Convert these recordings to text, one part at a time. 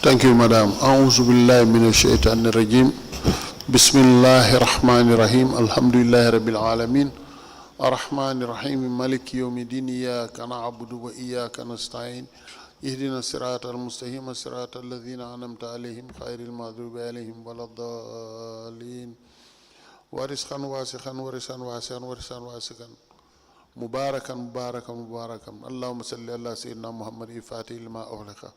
Thank you, Madam. أعوذ بالله من الشيطان الرجيم. بسم الله الرحمن الرحيم. الحمد لله رب العالمين. الرحمن الرحيم مالك يوم الدين. إياك نعبد وإياك نستعين. اهدنا الصراط المستقيم صراط الذين أنعمت عليهم غير المغضوب عليهم ولا الضالين. ورزقا واسعا ورزقا واسعا ورزقا واسعا مباركا مباركا مباركا. اللهم صل على سيدنا محمد الفاتح لما أغلق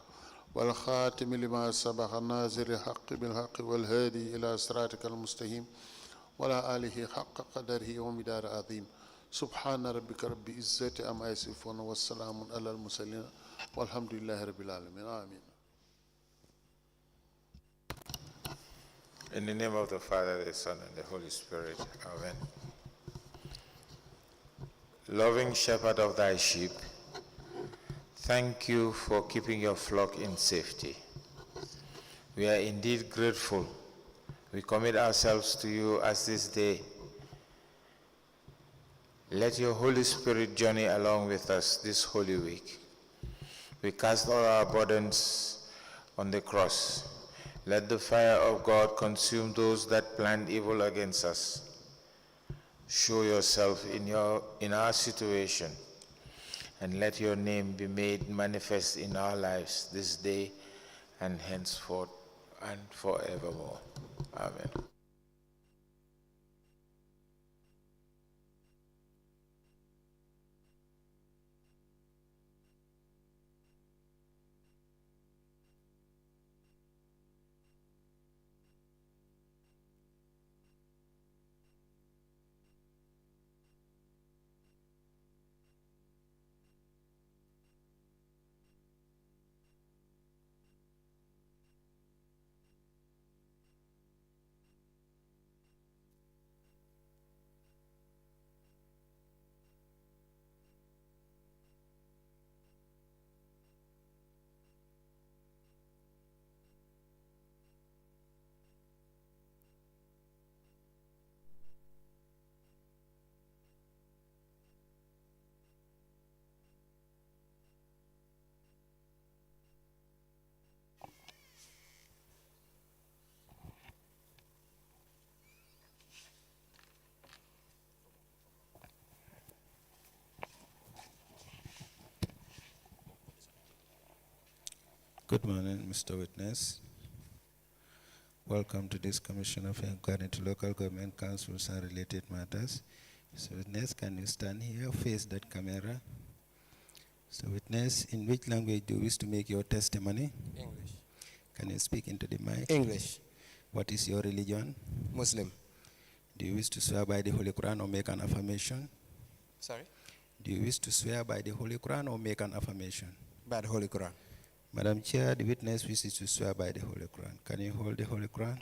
والخاتم لما سبق الناصر الحق بالحق والهادي إلى صراطك المستقيم وعلى آله حق قدره ومقداره عظيم. سبحان ربك رب العزة عما يصفون والسلام على المرسلين والحمد لله رب العالمين. آمين. In the name of the Father, the Son, and the Holy Spirit. Amen. Loving shepherd of thy sheep, thank you for keeping your flock in safety. We are indeed grateful. We commit ourselves to you as this day. Let your Holy Spirit journey along with us this Holy Week. We cast all our burdens on the cross. Let the fire of God consume those that planned evil against us. Show yourself in our situation, and let your name be made manifest in our lives this day and henceforth and forevermore. Amen. Good morning, Mr. Witness. Welcome to this Commission of Inquiry into Local Government Councils and Related Matters. Mr. Witness, can you stand here, face that camera? Mr. Witness, in which language do you wish to make your testimony? English. Can you speak into the mic? English. What is your religion? Muslim. Do you wish to swear by the Holy Quran or make an affirmation? Sorry? Do you wish to swear by the Holy Quran or make an affirmation? By the Holy Quran. Madam Chair, the witness wishes to swear by the Holy Quran. Can you hold the Holy Quran?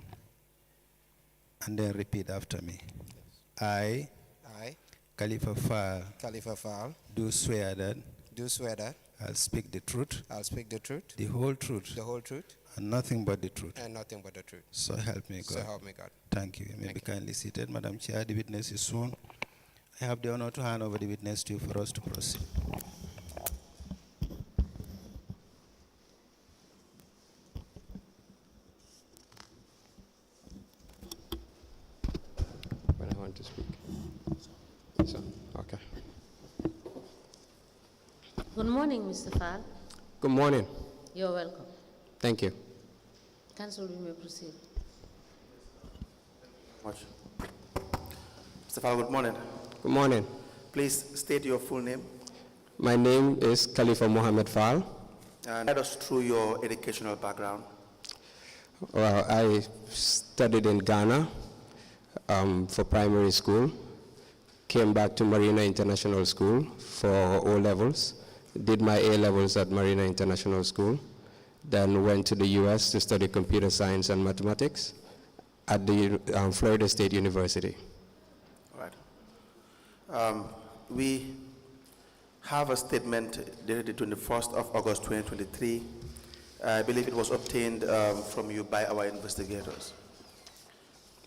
And then repeat after me. I, Kalifa Faal, Kalifa Faal, do swear that I'll speak the truth, speak the truth, the whole truth, and nothing but the truth. and nothing but the truth. So help me God. So help me God. Thank you. You may be kindly seated. Madam Chair, the witness is sworn. I have the honor to hand over the witness to you for us to proceed. When I want to speak. So, okay. Good morning, Mr. Faal. Good morning. You're welcome. Thank you. Council, you may proceed. Much. Mr. Faal, good morning. Good morning. Please state your full name My name is Kalifa Muhammed Faal. and guide us through your educational background. Well, I studied in Ghana for primary school, came back to Marina International School for O-levels, did my A-levels at Marina International School, then went to the US to study computer science and mathematics at the Florida State University. All right. We have a statement dated the 21st of August 2023. I believe it was obtained from you by our investigators.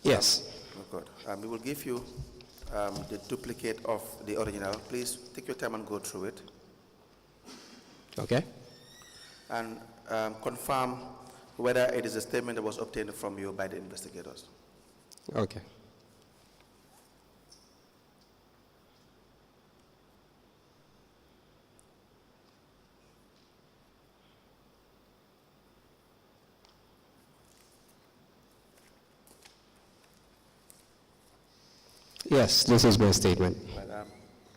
Yes. Good. We will give you the duplicate of the original. Please take your time and go through it. Okay. And confirm whether it is a statement that was obtained from you by the investigators. Okay. Yes, this is my statement.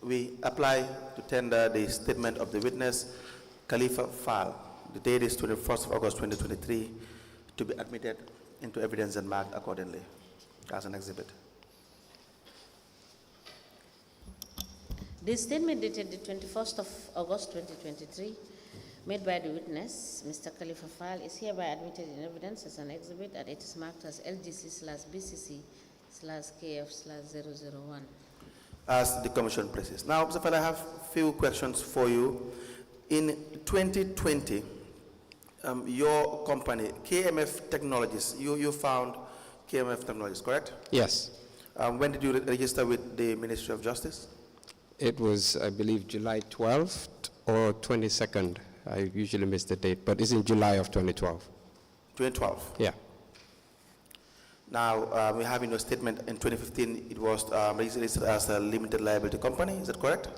We apply to tender the statement of the witness, Kalifa Faal. The date is 21st of August 2023, to be admitted into evidence and marked accordingly as an exhibit. This statement dated the 21st of August 2023, made by the witness, Mr. Kalifa Faal, is hereby admitted in evidence as an exhibit, and it is marked as LGC/BCC/KF/001. As the commission places. Now, Mr. Faal, I have a few questions for you. In 2020, your company, KMF Technologies, you found KMF Technologies, correct? Yes. When did you register with the Ministry of Justice? It was, I believe, July 12th or 22nd. I usually miss the date, but it's in July of 2012. 2012? Yeah. Now, we have in your statement in 2015, it was registered as a limited liability company, is that correct?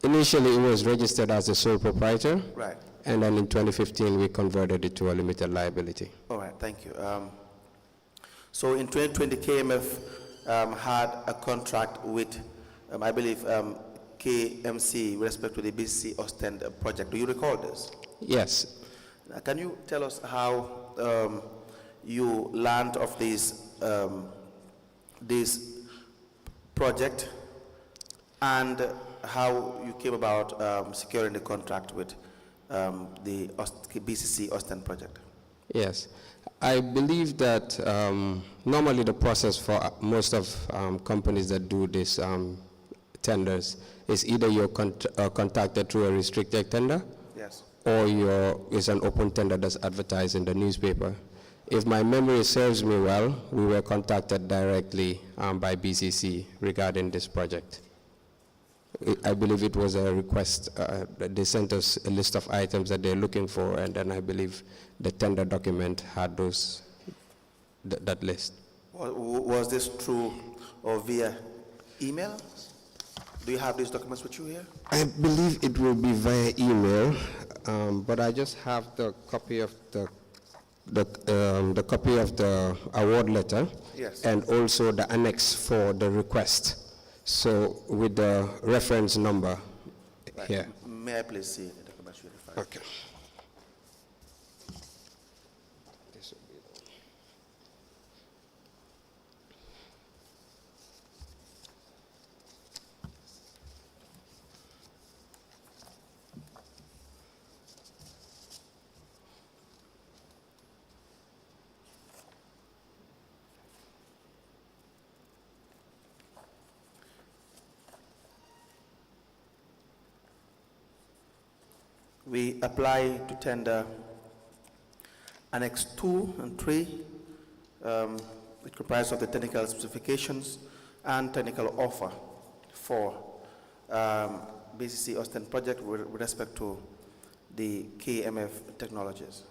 Initially, it was registered as a sole proprietor. Right. And then in 2015, we converted it to a limited liability. All right, thank you. So in 2020, KMF had a contract with, I believe, KMC with respect to the B.C.C. Ostend project. Do you recall this? Yes. Now, can you tell us how you learned of this project and how you came about securing the contract with the B.C.C. Ostend project? Yes. I believe that normally the process for most of companies that do this tenders is either you're contacted through a restricted tender, yes, or it's an open tender that's advertised in the newspaper. If my memory serves me well, we were contacted directly by B.C.C. regarding this project. I believe it was a request. They sent us a list of items that they're looking for, and then I believe the tender document had that list. Was this through or via email? Do you have these documents with you here? I believe it will be via email, but I just have the copy of the copy of the award letter, yes, and also the annex for the request. So with the reference number here. May I please see the documents you referred? Okay. This will be We apply to tender Annex 2 and 3, which comprise of the technical specifications and technical offer for B.C.C. Ostend project with respect to the KMF Technologies.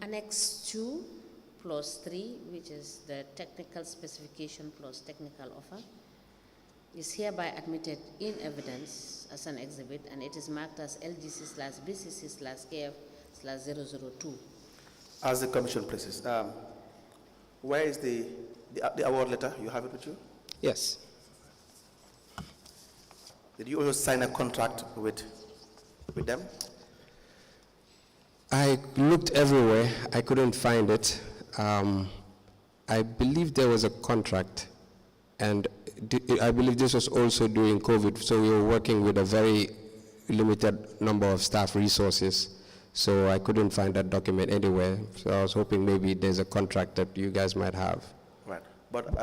Annex 2 plus 3, which is the technical specification plus technical offer, is hereby admitted in evidence as an exhibit, and it is marked as LGC/BCC/KF/002. As the commission places, where is the award letter? You have it with you? Yes. Did you also sign a contract with them? I looked everywhere. I couldn't find it. I believe there was a contract, and I believe this was also during COVID, so we were working with a very limited number of staff resources, so I couldn't find that document anywhere. So I was hoping maybe there's a contract that you guys might have. Right. But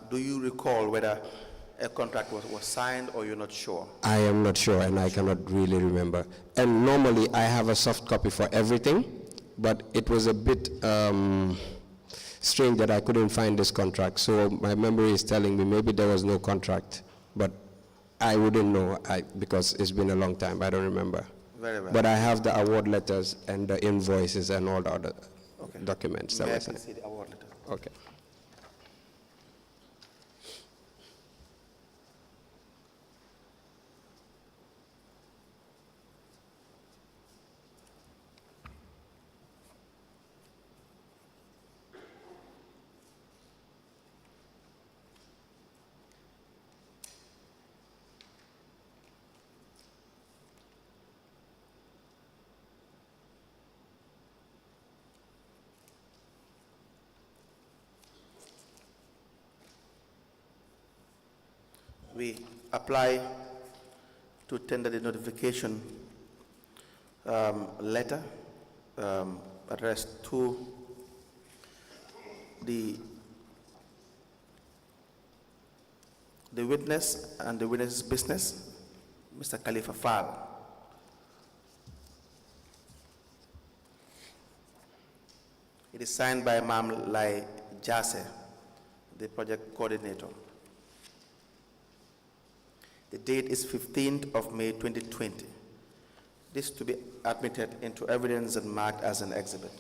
do you recall whether a contract was signed, or you're not sure? I am not sure, and I cannot really remember. And normally I have a soft copy for everything, but it was a bit strange that I couldn't find this contract. So my memory is telling me maybe there was no contract, but I wouldn't know because it's been a long time. I don't remember. Very well. But I have the award letters and the invoices and all the other documents. May I That please was see the award letter? okay. We apply to tender the notification letter addressed to the witness and the witness's business, Mr. Kalifa Faal. It is signed by Mam Lai Jase, the project coordinator. The date is 15th of May 2020. This to be admitted into evidence and marked as an exhibit.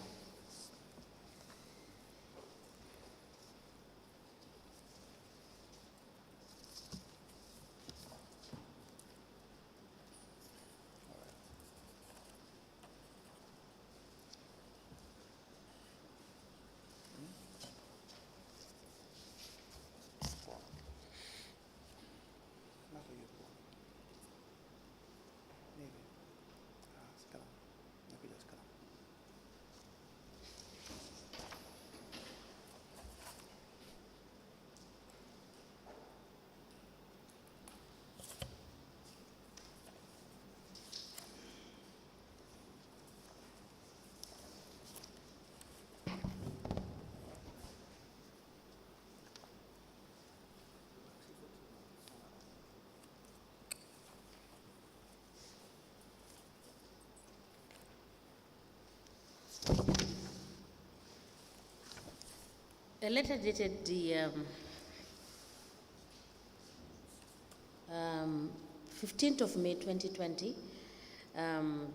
A letter dated the 15th of May 2020.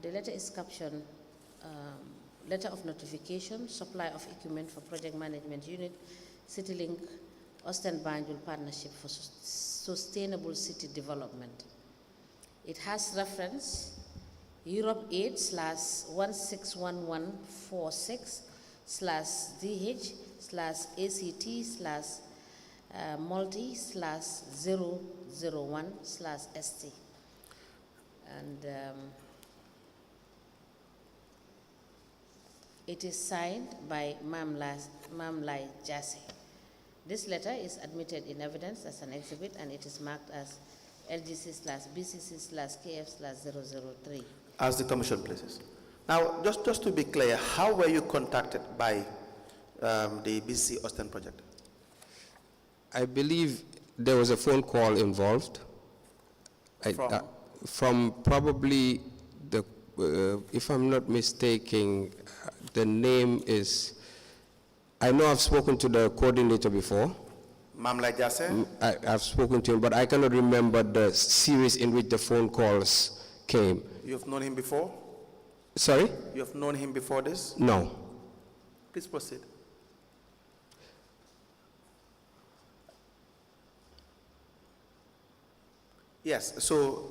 The letter is captioned Letter of Notification, Supply of Equipment for Project Management Unit, CityLink, Austin Banjul Partnership for Sustainable City Development. It has reference Europe 8/161146/DH/ACT/multi/001/ST. And it is signed by Mam Lai Jase. This letter is admitted in evidence as an exhibit, and it is marked as LGC/BCC/KF/003. As the commission places. Now, just to be clear, how were you contacted by the B.C.C. Austin project? I believe there was a phone call involved. From probably the, if I'm not mistaken, the name is, I know I've spoken to the coordinator before. Mamla Jase? I've spoken to him, but I cannot remember the series in which the phone calls came. You've known him before? Sorry? You've known him before this? No. Please proceed. Yes, so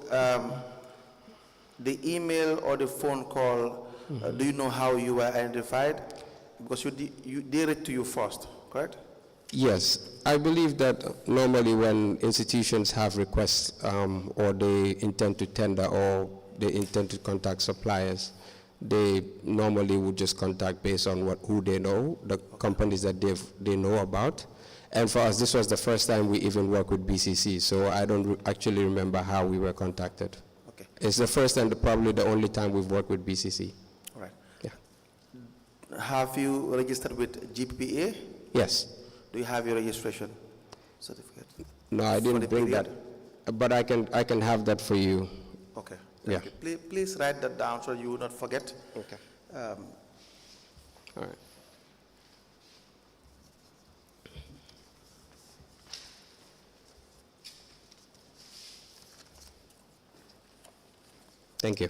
the email or the phone call, do you know how you were identified? Because you did it to you first, correct? Yes, I believe that normally when institutions have requests or they intend to tender or they intend to contact suppliers, they normally would just contact based on who they know, the companies that they know about. And for us, this was the first time we even worked with B.C.C, so I don't actually remember how we were contacted. Okay. It's the first and probably the only time we've worked with B.C.C. All right. Yeah. Have you registered with GPPA? Yes. Do you have your registration certificate? No, I didn't bring that, but I can have that for you. Okay. Yeah. Please write that down so you will not forget. Okay. All right. Thank you.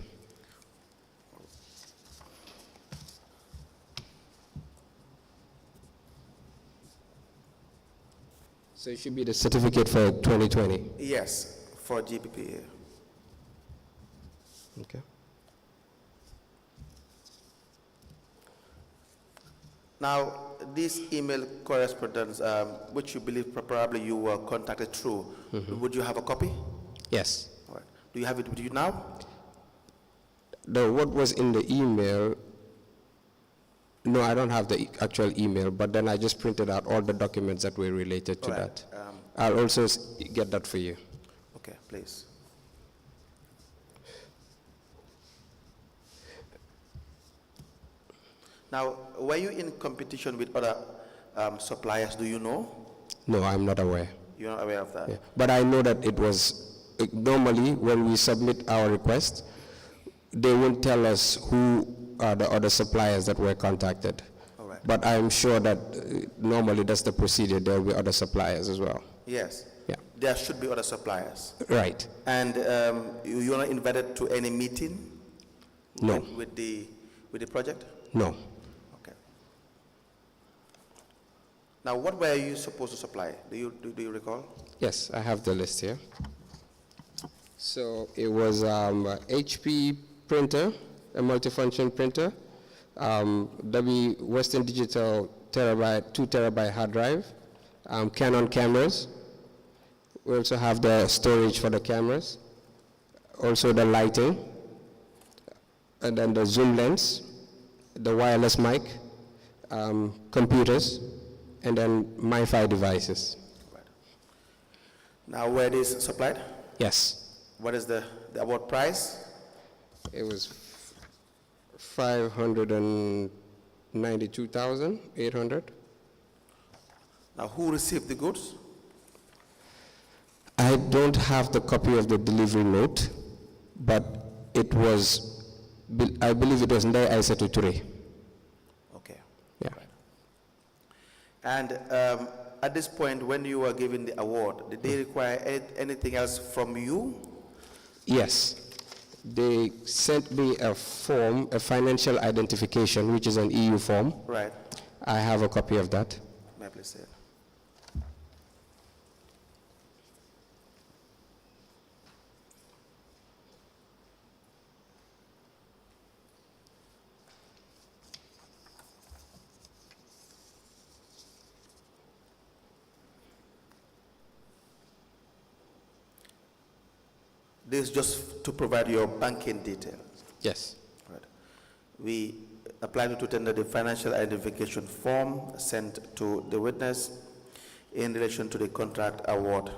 So it should be the certificate for 2020. Yes, for GPPA. Okay. Now, this email correspondence, which you believe probably you were contacted through, would you have a copy? Yes. All right. Do you have it with you now? What was in the email, no, I don't have the actual email, but then I just printed out all the documents that were related to that. I'll also get that for you. Okay, please. Now, were you in competition with other suppliers, do you know? No, I'm not aware. You're not aware of that? Yeah. But I know that it was, normally when we submit our request, they won't tell us who are the other suppliers that were contacted. All right. But I'm sure that normally that's the procedure. There will be other suppliers as well. Yes. Yeah. There should be other suppliers. Right. And you're not invited to any meeting? No. With the project? No. Okay. Now, what were you supposed to supply? Do you recall? Yes, I have the list here. So it was HP printer, a multifunction printer, Western Digital 2 terabyte hard drive, Canon cameras. We also have the storage for the cameras, also the lighting, and then the zoom lens, the wireless mic, computers, and then MiFi devices. Right. Now, were these supplied? Yes. What is the award price? It was 592,800. Now, who received the goods? I don't have the copy of the delivery note, but it was, I believe it was Ndai Aisa Tuture. Okay. Yeah. Right. And at this point, when you were given the award, did they require anything else from you? Yes. They sent me a form, a financial identification, which is an EU form. Right. I have a copy of that. May I please say it? This is just to provide your banking details. Yes. Right. We apply to tender the financial identification form sent to the witness in relation to the contract award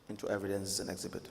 into evidence and exhibit.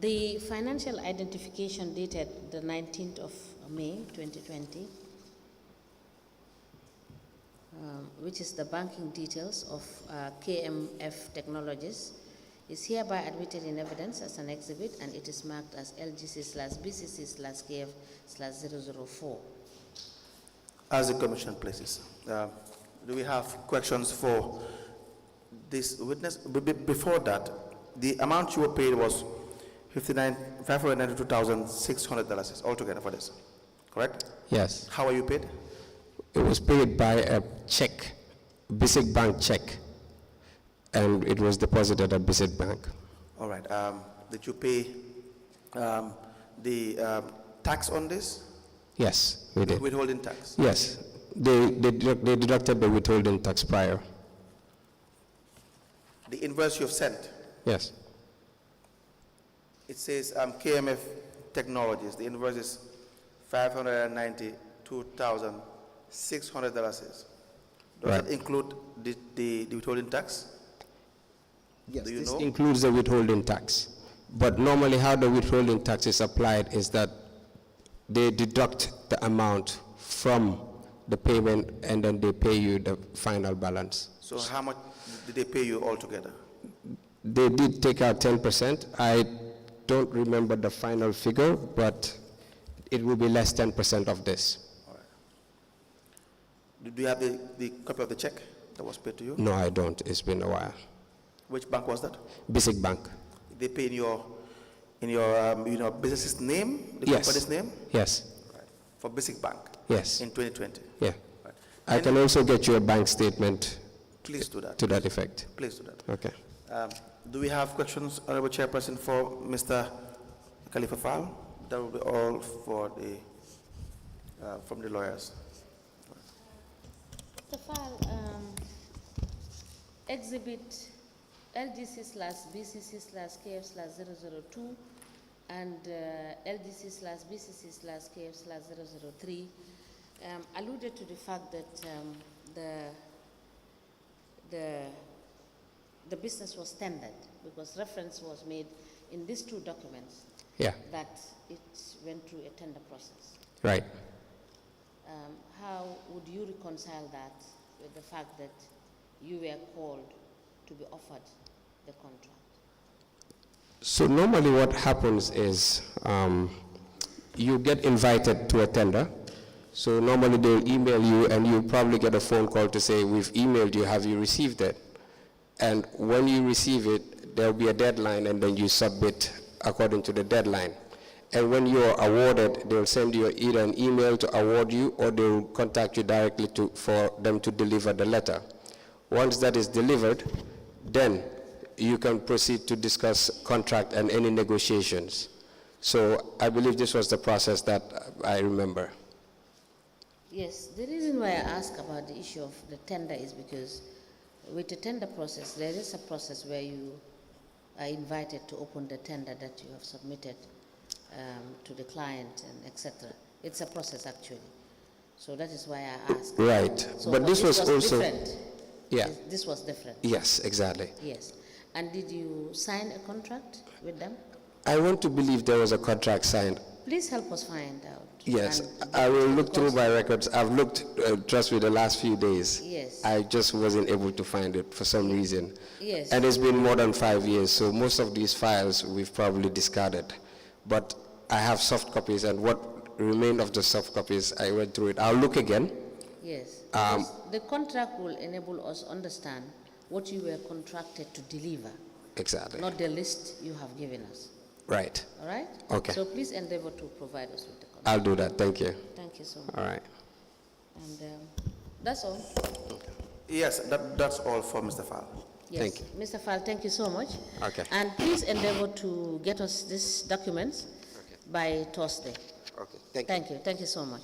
The financial identification dated the 19th of May 2020, which is the banking details of KMF Technologies, is hereby admitted in evidence as an exhibit, and it is marked as LGC/BCC/KF/004. As the Commission places, do we have questions for this witness? Before that, the amount you were paid was $592,600 altogether for this, correct? Yes. How are you paid? It was paid by a check, B.C.C bank check, and it was deposited at B.C.C Bank. All right. Did you pay the tax on this? Yes, we did. Withholding tax? Yes, they deducted the withholding tax prior. The invoice you've sent? Yes. It says KMF Technologies. The invoice is $592,600. Does Right. it include the withholding tax? Yes, Do you this know? includes the withholding tax. But normally how the withholding tax is applied is that they deduct the amount from the payment and then they pay you the final balance. So how much did they pay you altogether? They did take out 10%. I don't remember the final figure, but it will be less 10% of this. All right. Do you have the copy of the check that was paid to you? No, I don't. It's been a while. Which bank was that? B.C.C Bank. They pay in your business's name, the Yes. company's name? Yes. Right. For B.C.C Bank? Yes. In 2020? Yeah. Right. I can also get you a bank statement Please do that. to that effect. Please do that. Okay. Do we have questions, Honorable Chairperson, for Mr. Kalifa Faal? That will be all for from the lawyers. Mr. Faal, exhibit LGC/BCC/KF/002 and LGC/BCC/KF/003 alluded to the fact that the business was tendered, because reference was made in these two documents that it went through a tender process. Right. How would you reconcile that with the fact that you were called to be offered the contract? So normally what happens is you get invited to a tender. So normally they'll email you and you probably get a phone call to say, we've emailed you, have you received it? And when you receive it, there'll be a deadline and then you submit according to the deadline. And when you're awarded, they'll send you either an email to award you or they'll contact you directly for them to deliver the letter. Once that is delivered, then you can proceed to discuss contract and any negotiations. So I believe this was the process that I remember. Yes, the reason why I ask about the issue of the tender is because with the tender process, there is a process where you are invited to open the tender that you have submitted to the client and etc. It's a process actually. So that is why I asked. Right, So, but this was also different. Yeah. This was different. Yes, exactly. Yes. And did you sign a contract with them? I want to believe there was a contract signed. Please help us find out. Yes, And I will look through because- my records. I've looked just with the last few days. Yes. I just wasn't able to find it for some reason. Yes. And it's been more than 5 years, so most of these files we've probably discarded. But I have soft copies, and what remained of the soft copies, I went through it. I'll look again. Yes. Because the contract will enable us understand what you were contracted to deliver, Exactly. not the list you have given us. Right. All right? Okay. So please endeavor to provide us with the contract. I'll do that. Thank you. Thank you so much. All right. And that's all. Yes, that's all for Mr. Faal. Yes. Thank you. Mr. Faal, thank you so much. Okay. And please endeavor to get us these documents by Thursday. Okay. Thank you. Thank you. Thank you so much.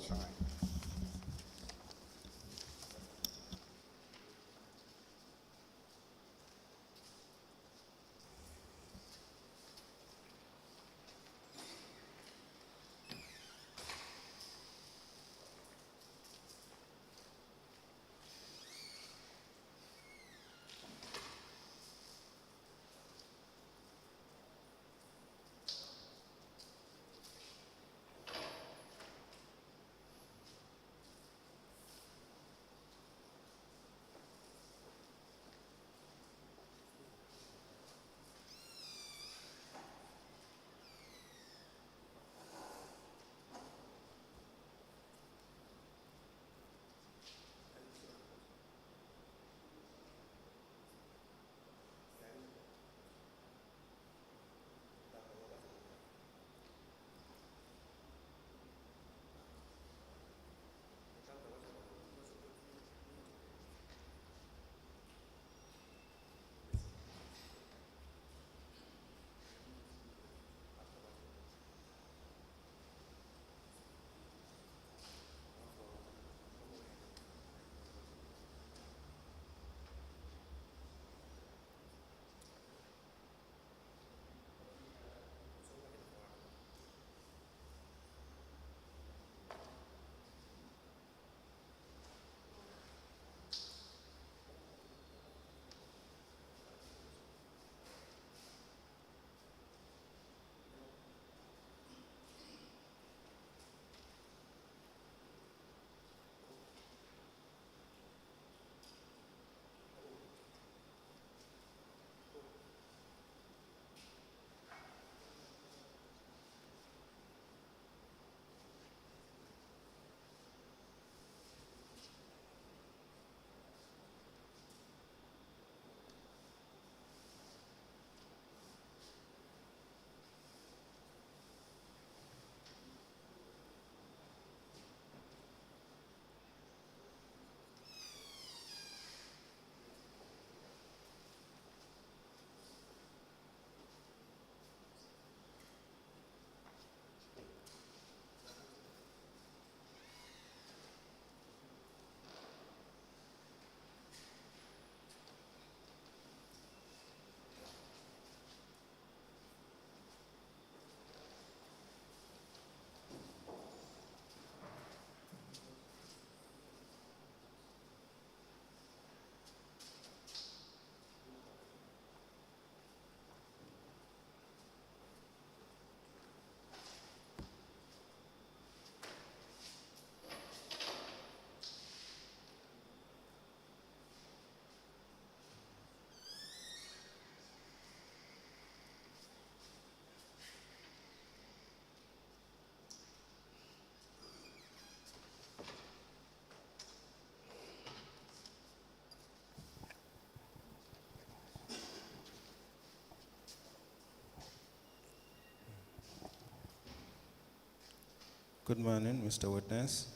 Good morning, Mr. Witness.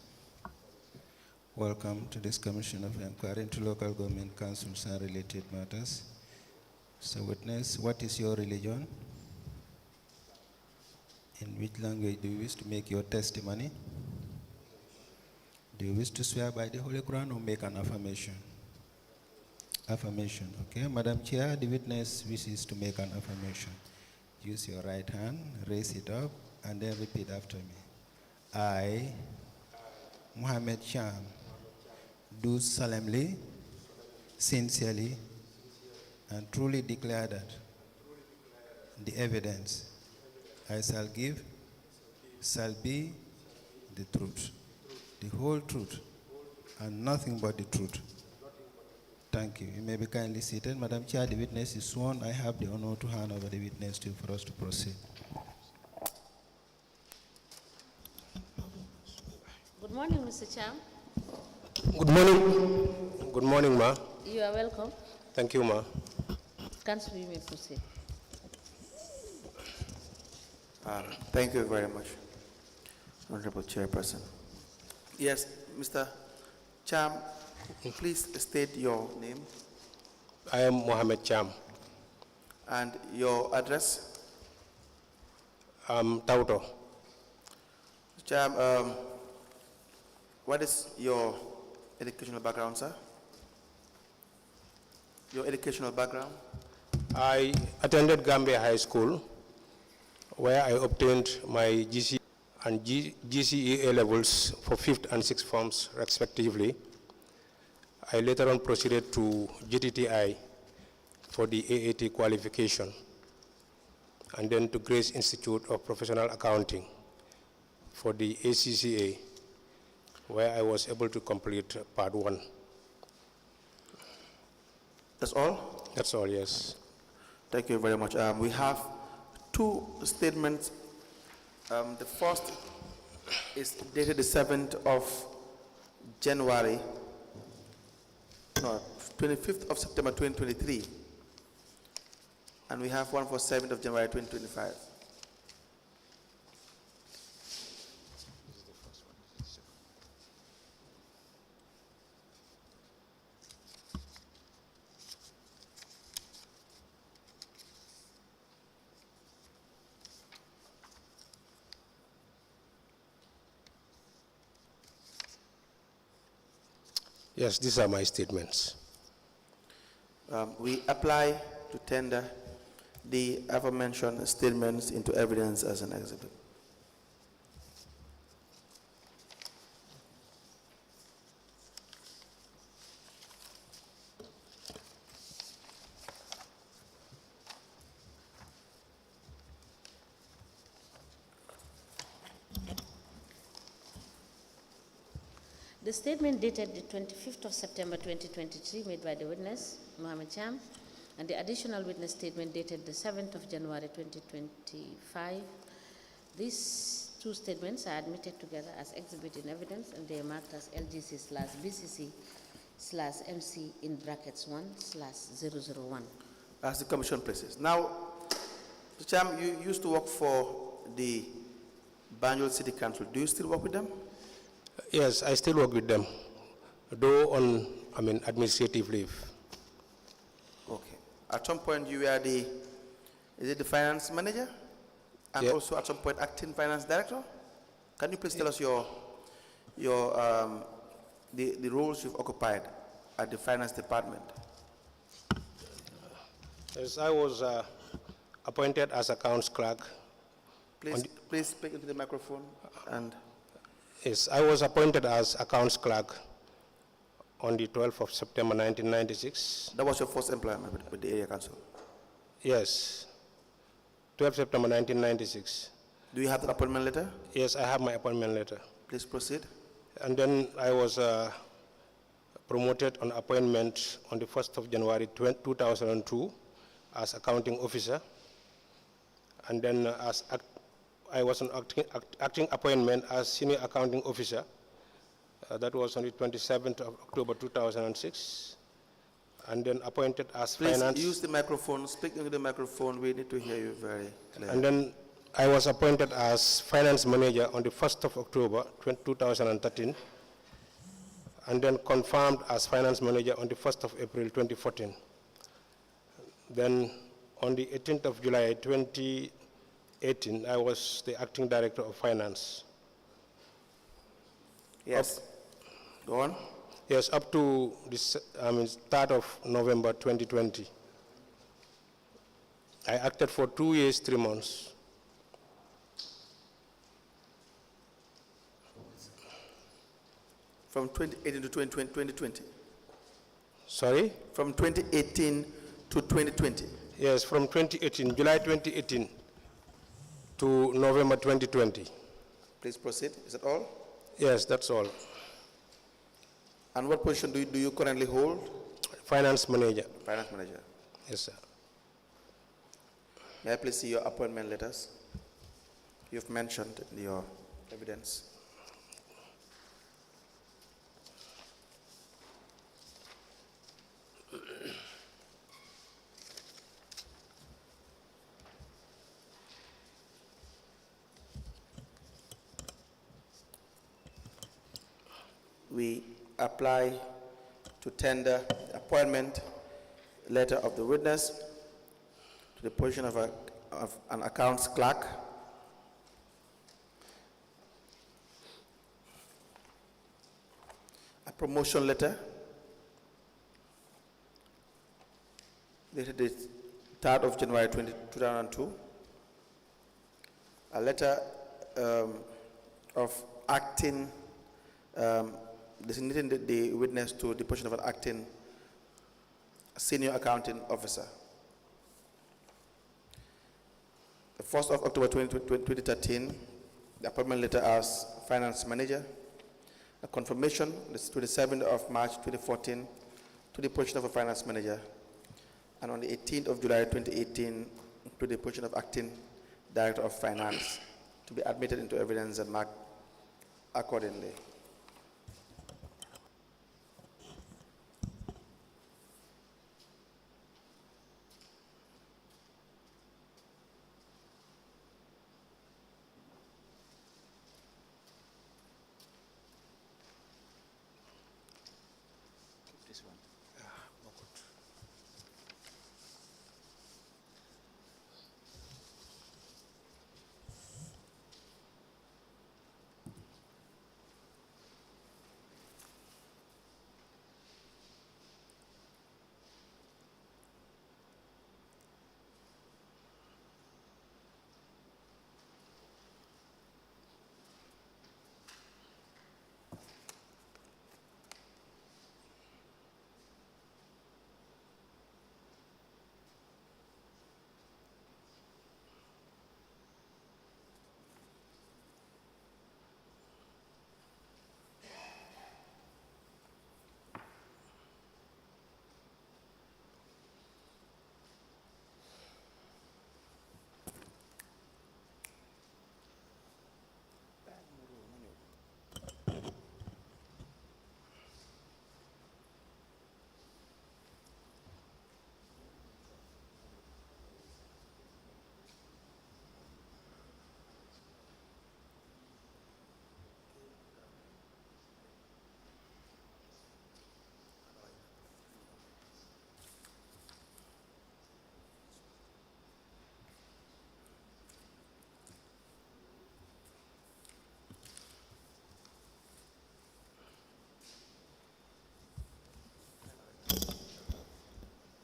Welcome to this Commission of Inquiry into Local Government Councils and related matters. Mr. Witness, what is your religion? In which language do you wish to make your testimony? Do you wish to swear by the Holy Quran or make an affirmation? Affirmation, okay. Madam Chair, the witness wishes to make an affirmation. Use your right hand, raise it up, and then repeat after me. I, Muhammed Cham, do solemnly, sincerely, and truly declare that the evidence I shall give shall be the truth, the whole truth, and nothing but the truth. Thank you. You may be kindly seated. Madam Chair, the witness is sworn. I have the honor to hand over the witness to you for us to proceed. Good morning, Mr. Cham. Good morning. Good morning, ma. You are welcome. Thank you, ma. Council, you may proceed. Thank you very much, Honorable Chairperson. Yes, Mr. Cham, please state your name. I am Muhammad Cham. And your address? Tauto. Cham, what is your educational background, sir? Your educational background? I attended Gambia High School, where I obtained my GC and GCE A levels for 5th and 6th forms, respectively. I later on proceeded to GTTI for the AAT qualification, and then to Grace Institute of Professional Accounting for the ACCA, where I was able to complete part 1. That's all? That's all, yes. Thank you very much. We have 2 statements. The first is dated the 7th of January, no, 25th of September 2023. And we have one for 7th of January 2025. Yes, these are my statements. We apply to tender the aforementioned statements into evidence as an exhibit. The statement dated the 25th of September 2023 made by the witness, Muhammad Cham, and the additional witness statement dated the 7th of January 2025. These 2 statements are admitted together as exhibit in evidence, and they are marked as LGC/BCC/MC in brackets 1/001. As the Commission places. Now, Mr. Cham, you used to work for the Banjul City Council. Do you still work with them? Yes, I still work with them, though on, administrative leave. Okay. At some point you were is it the finance manager? And Yeah. also at some point acting finance director? Can you please tell us the roles you've occupied at the finance department? Yes, I was appointed as accounts clerk. Please speak into the microphone. And Yes, I was appointed as accounts clerk on the 12th of September 1996. that was your first employment with the area council? Yes, 12th September 1996. Do you have the appointment letter? Yes, I have my appointment letter. Please proceed. And then I was promoted on appointment on the 1st of January 2002 as accounting officer. And then I was on acting appointment as senior accounting officer. That was on the 27th of October 2006. And then appointed as Please finance. use the microphone, speak into the microphone. We need to hear you very clearly. And then I was appointed as finance manager on the 1st of October 2013, and then confirmed as finance manager on the 1st of April 2014. Then on the 18th of July 2018, I was the acting director of finance. Yes. Go on. Yes, up to the start of November 2020. I acted for 2 years, 3 months. From 2018 to 2020? Sorry? From 2018 to 2020? Yes, from 2018, July 2018 to November 2020. Please proceed. Is that all? Yes, that's all. And what position do you currently hold? Finance manager. Finance manager. Yes, sir. May I please see your appointment letters? You've mentioned in your evidence. We apply to tender appointment letter of the witness to the position of an accounts clerk. A promotion letter dated the 3rd of January 2002. A letter of acting designating the witness to the position of an acting senior accounting officer. The 1st of October 2013, the appointment letter as finance manager. A confirmation to the 7th of March 2014 to the position of a finance manager. And on the 18th of July 2018 to the position of acting director of finance, to be admitted into evidence and marked accordingly.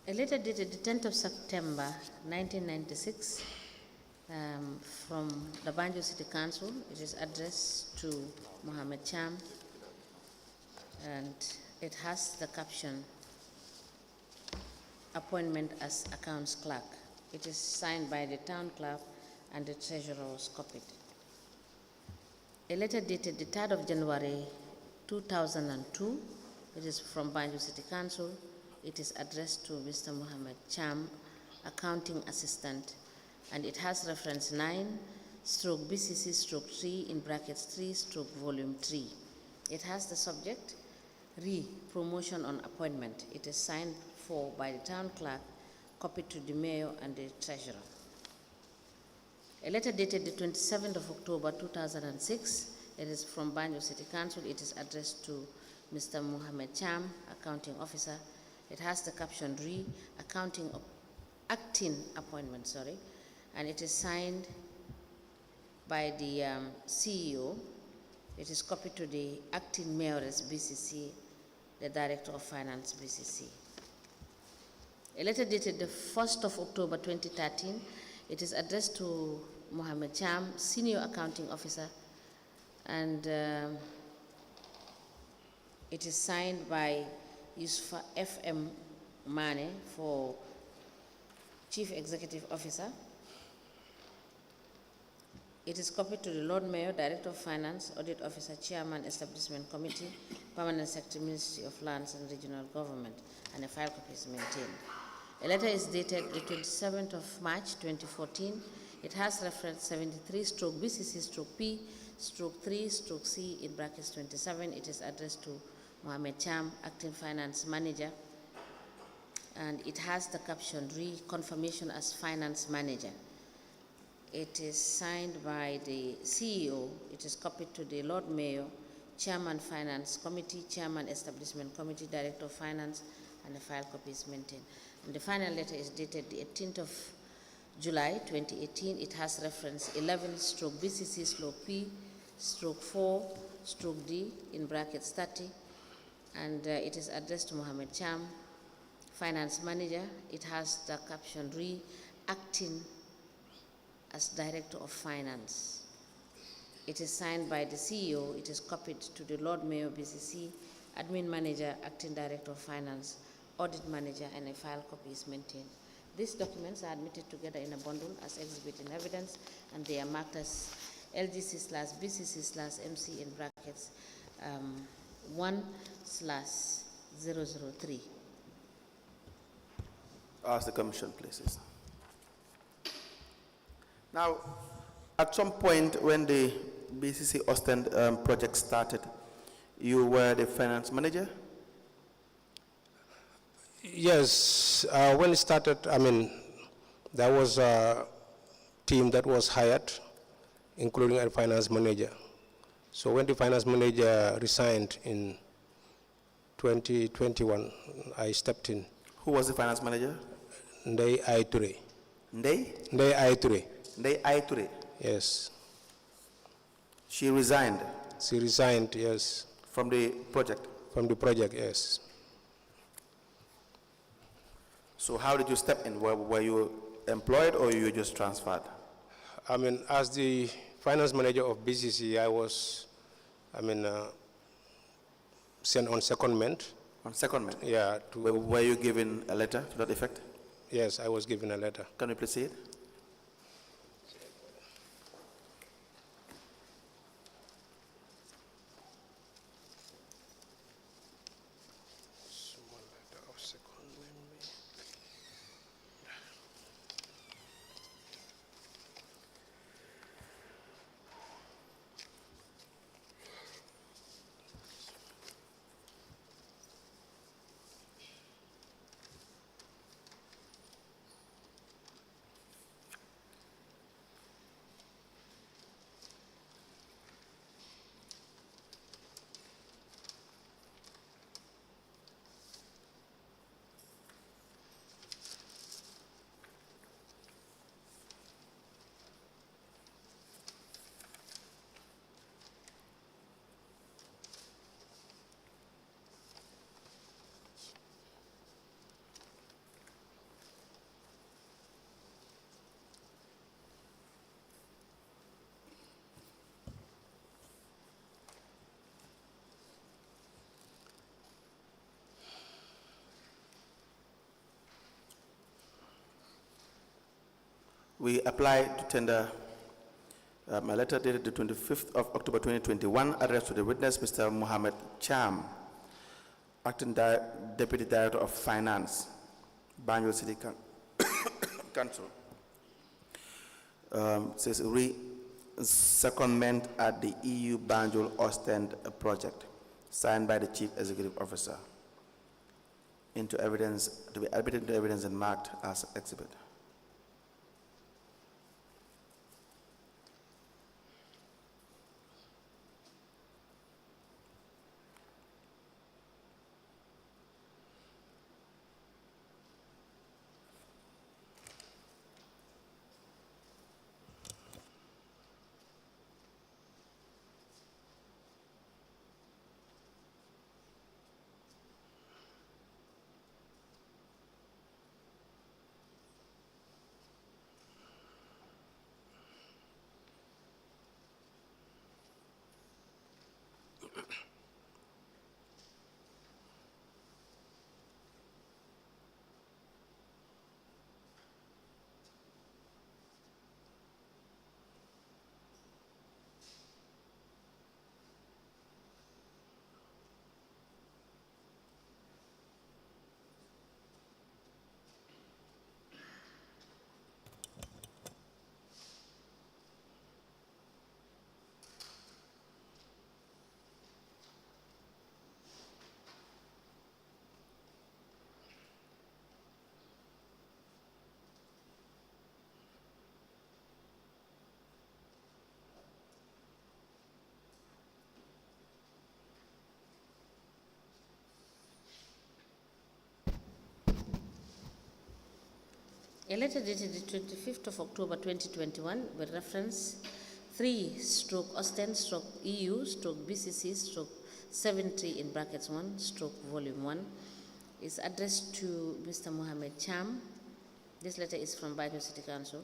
A letter dated the 10th of September 1996 from the Banjul City Council. It is addressed to Muhammed Cham, and it has the caption, appointment as accounts clerk. It is signed by the town clerk and the treasurer was copied. A letter dated the 3rd of January 2002. It is from Banjul City Council. It is addressed to Mr. Muhammad Cham, accounting assistant, and it has reference 9/B.C.C/3 in brackets 3/volume 3. It has the subject, promotion on appointment. It is signed for by the town clerk, copied to the mayor and the treasurer. A letter dated the 27th of October 2006, it is from Banjul City Council. It is addressed to Mr. Muhammed Cham, Accounting Officer. It has the caption acting appointment, and it is signed by the CEO. It is copied to the acting mayoress B.C.C, the Director of Finance B.C.C. A letter dated the 1st of October 2013, it is addressed to Muhammed Cham, Senior Accounting Officer, and it is signed by Yusfa F.M. Mane for Chief Executive Officer. It is copied to the Lord Mayor, Director of Finance, Audit Officer, Chairman, Establishment Committee, Permanent Secretary, Ministry of Lands and Regional Government, and a file copy is maintained. A letter is dated the 27th of March 2014. It has reference 73/BCC/P/3/C in brackets 27. It is addressed to Mohammed Cham, Acting Finance Manager, and it has the caption Reconfirmation as Finance Manager. It is signed by the CEO. It is copied to the Lord Mayor, Chairman Finance Committee, Chairman Establishment Committee, Director of Finance, and the file copy is maintained. And the final letter is dated the 18th of July 2018. It has reference 11/BCC/P/4/D in brackets 30, and it is addressed to Mohammed Cham, Finance Manager. It has the caption Acting as Director of Finance. It is signed by the CEO. It is copied to the Lord Mayor BCC, Admin Manager, Acting Director of Finance, Audit Manager, and a file copy is maintained. These documents are admitted together in a bundle as exhibit in evidence, and they are marked as LGC/BCC/MC in brackets 1/003. Ask the Commission, please. Now, at some point when the BCC Ostend project started, you were the finance manager? Yes, when it started, there was a team that was hired, including a finance manager. So when the finance manager resigned in 2021, I stepped in. Who was the finance manager? Ndei Aiture. Ndei? Ndei Aiture. Ndei Aiture? Yes. She resigned? She resigned, yes. From the project? From the project, yes. So how did you step in? Were you employed or you just transferred? As the finance manager of B.C.C, I was, sent on secondment. On secondment? Yeah. Were you given a letter to that effect? Yes, I was given a letter. Can we proceed? We applied to tender a letter dated the 25th of October 2021, addressed to the witness, Mr. Muhammad Cham, Acting Deputy Director of Finance, Banjul City Council. Says secondment at the EU Banjul Ostend project, signed by the Chief Executive Officer, into evidence, to be admitted into evidence and marked as exhibit. A letter dated the 25th of October 2021 with reference 3/Austin/EU/B.C.C/70 in brackets 1/volume 1 is addressed to Mr. Muhammed Cham. This letter is from Banjul City Council,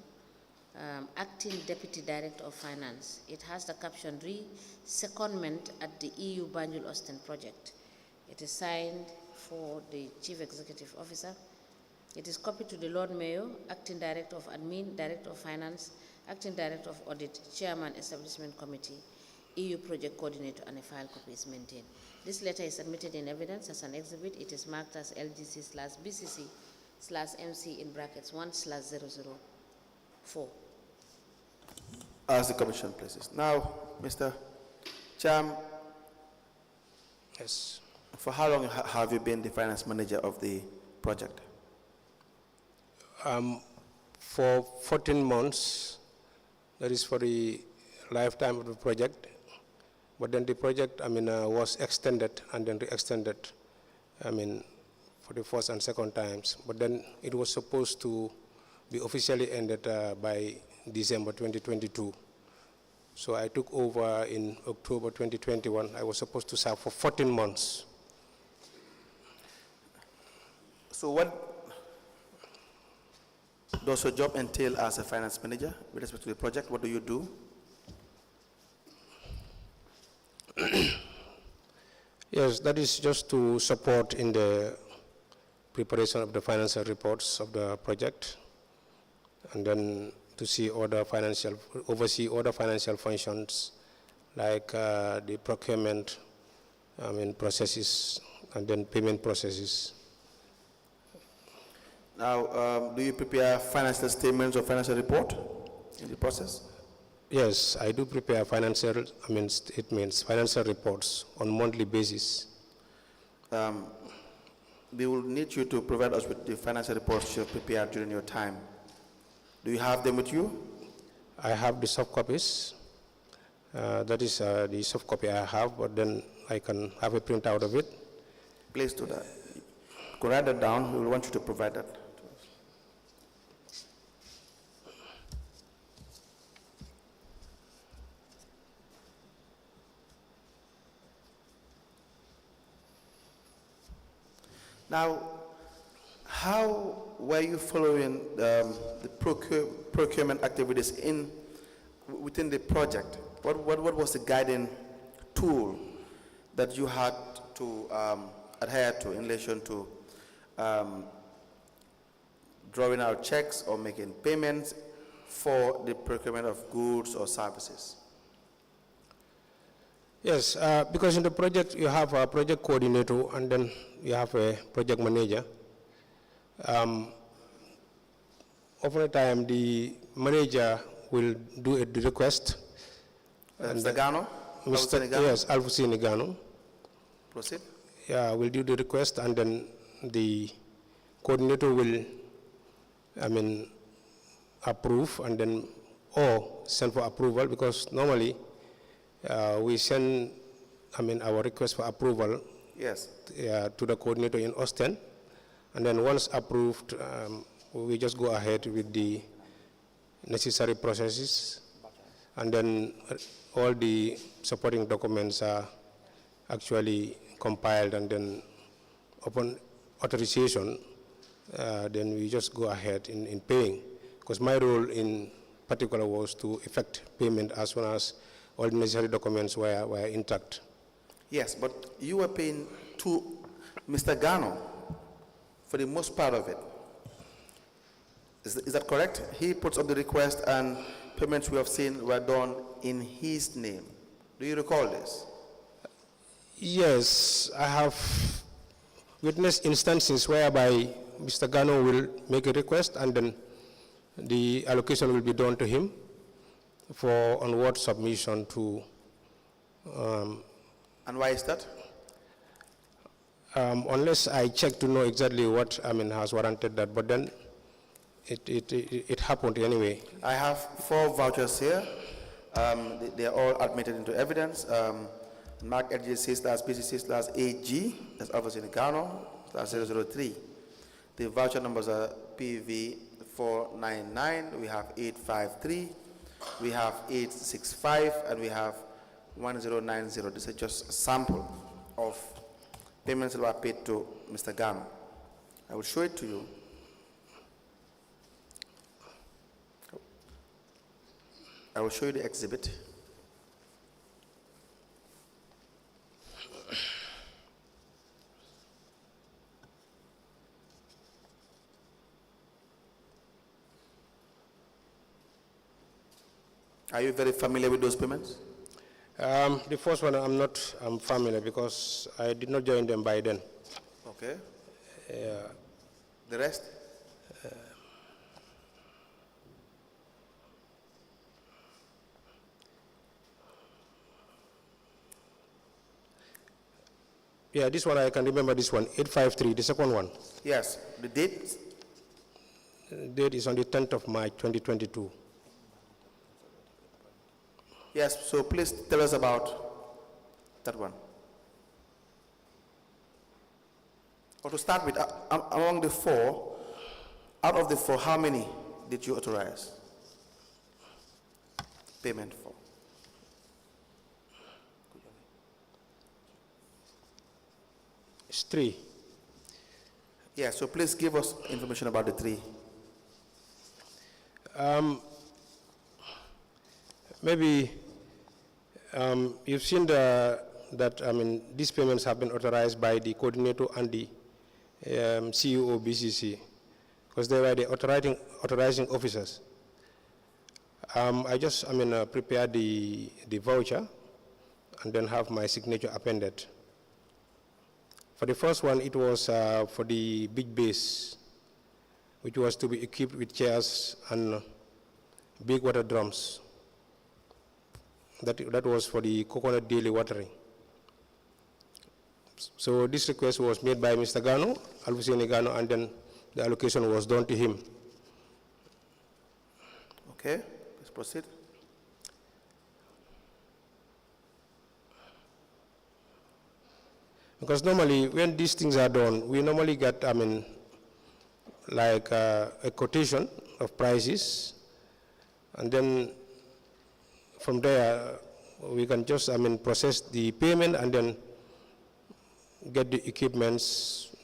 Acting Deputy Director of Finance. It has the caption Secondment at the EU Banjul Austin project. It is signed for the Chief Executive Officer. It is copied to the Lord Mayor, Acting Director of Admin, Director of Finance, Acting Director of Audit, Chairman Establishment Committee, EU Project Coordinator, and a file copy is maintained. This letter is submitted in evidence as an exhibit. It is marked as LGC/BCC/MC in brackets 1/004. As the Commission places. Now, Mr. Cham. Yes. For how long have you been the finance manager of the project? For 14 months, that is for the lifetime of the project. But then the project, was extended and then re-extended, for the first and second times. But then it was supposed to be officially ended by December 2022. So I took over in October 2021. I was supposed to serve for 14 months. So what does your job entail as a finance manager with respect to the project? What do you do? Yes, that is just to support in the preparation of the financial reports of the project, and then to see oversee all the financial functions like the procurement, processes, and then payment processes. Now, do you prepare financial statements or financial report in the process? Yes, I do prepare financial reports on monthly basis. We will need you to provide us with the financial reports you have prepared during your time. Do you have them with you? I have the soft copies. That is the soft copy I have, but then I can have a printout of it. Please do that. Go write that down. We will want you to provide that to us. Now, how were you following the procurement activities within the project? What was the guiding tool that you had to adhere to in relation to drawing out checks or making payments for the procurement of goods or services? Yes, because in the project you have a project coordinator and then you have a project manager. Over the time, the manager will do a request. Mr. Gano? Yes, Alfusini Gano. Proceed. Yeah, will do the request, and then the coordinator will, approve, and then or send for approval, because normally we send, our request for approval. Yes. To the coordinator in Austin, and then once approved, we just go ahead with the necessary processes, and then all the supporting documents are actually compiled, and then upon authorization, then we just go ahead in paying, because my role in particular was to effect payment as soon as all the necessary documents were intact. Yes, but you were paying to Mr. Gano for the most part of it. Is that correct? He puts up the request and payments we have seen were done in his name. Do you recall this? Yes, I have witnessed instances whereby Mr. Gano will make a request and then the allocation will be done to him for onward submission to. And why is that? Unless I check to know exactly what has warranted that, but then it happened anyway. I have 4 vouchers here. They are all admitted into evidence. Mark LGC/BCC/AG, that's obviously in Ghana, /003. The voucher numbers are PV 8499, we have 853, we have 865, and we have 1090. This is just a sample of payments that were paid to Mr. Gano. I will show it to you. I will show you the exhibit. Are you very familiar with those payments? The first one I'm familiar because I did not join them by then. Okay. The rest? Yeah, this one I can remember this one, 853, the second one. Yes. The date? The date is on the 10th of March, 2022. Yes, so please tell us about that one. Or to start with, among the four, out of the four, how many did you authorize payment for? It's 3. Yeah, so please give us information about the 3. Maybe you've seen that these payments have been authorized by the coordinator and the CEO of B.C.C. because they were the authorizing officers. I just prepared the voucher and then have my signature appended. For the first one, it was for the big base, which was to be equipped with chairs and big water drums. That was for the coconut daily watering. So this request was made by Mr. Gano, Alfuseni Gano, and then the allocation was done to him. Okay, let's proceed. Because normally when these things are done, we normally get, like a quotation of prices, and then from there, we can just, process the payment and then get the equipments.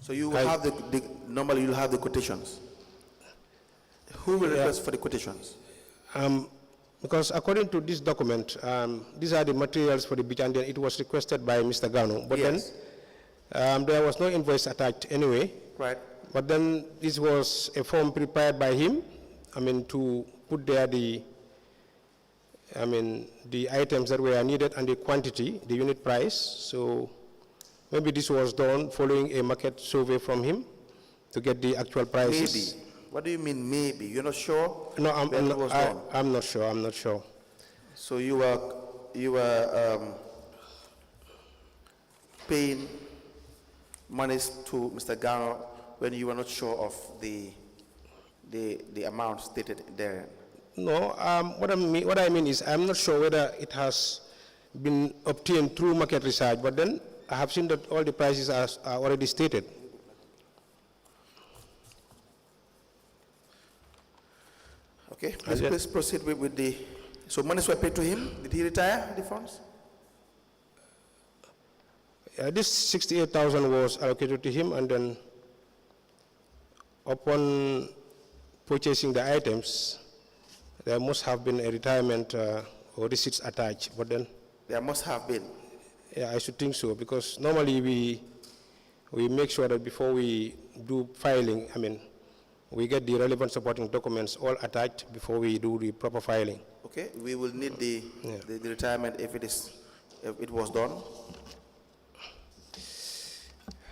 So you will have normally you'll have the quotations. Who will request for the quotations? Because according to this document, these are the materials for the beach, and then it was requested by Mr. Gano. But yes. Then there was no invoice attached anyway. Right. But then this was a form prepared by him, to put there the items that were needed and the quantity, the unit price. So maybe this was done following a market survey from him to get the actual prices. Maybe. What do you mean maybe? You're not sure? No, I'm not sure. I'm not sure. So you were paying monies to Mr. Gano when you were not sure of the amount stated there. No, what I mean is I'm not sure whether it has been obtained through market research, but then I have seen that all the prices are already stated. Okay, please proceed with the, so monies were paid to him. Did he retire the funds? This 68,000 was allocated to him, and then upon purchasing the items, there must have been a retirement or receipts attached, but then... There must have been. Yeah, I should think so, because normally we make sure that before we do filing, we get the relevant supporting documents all attached before we do the proper filing. Okay, we will need the retirement if it was done.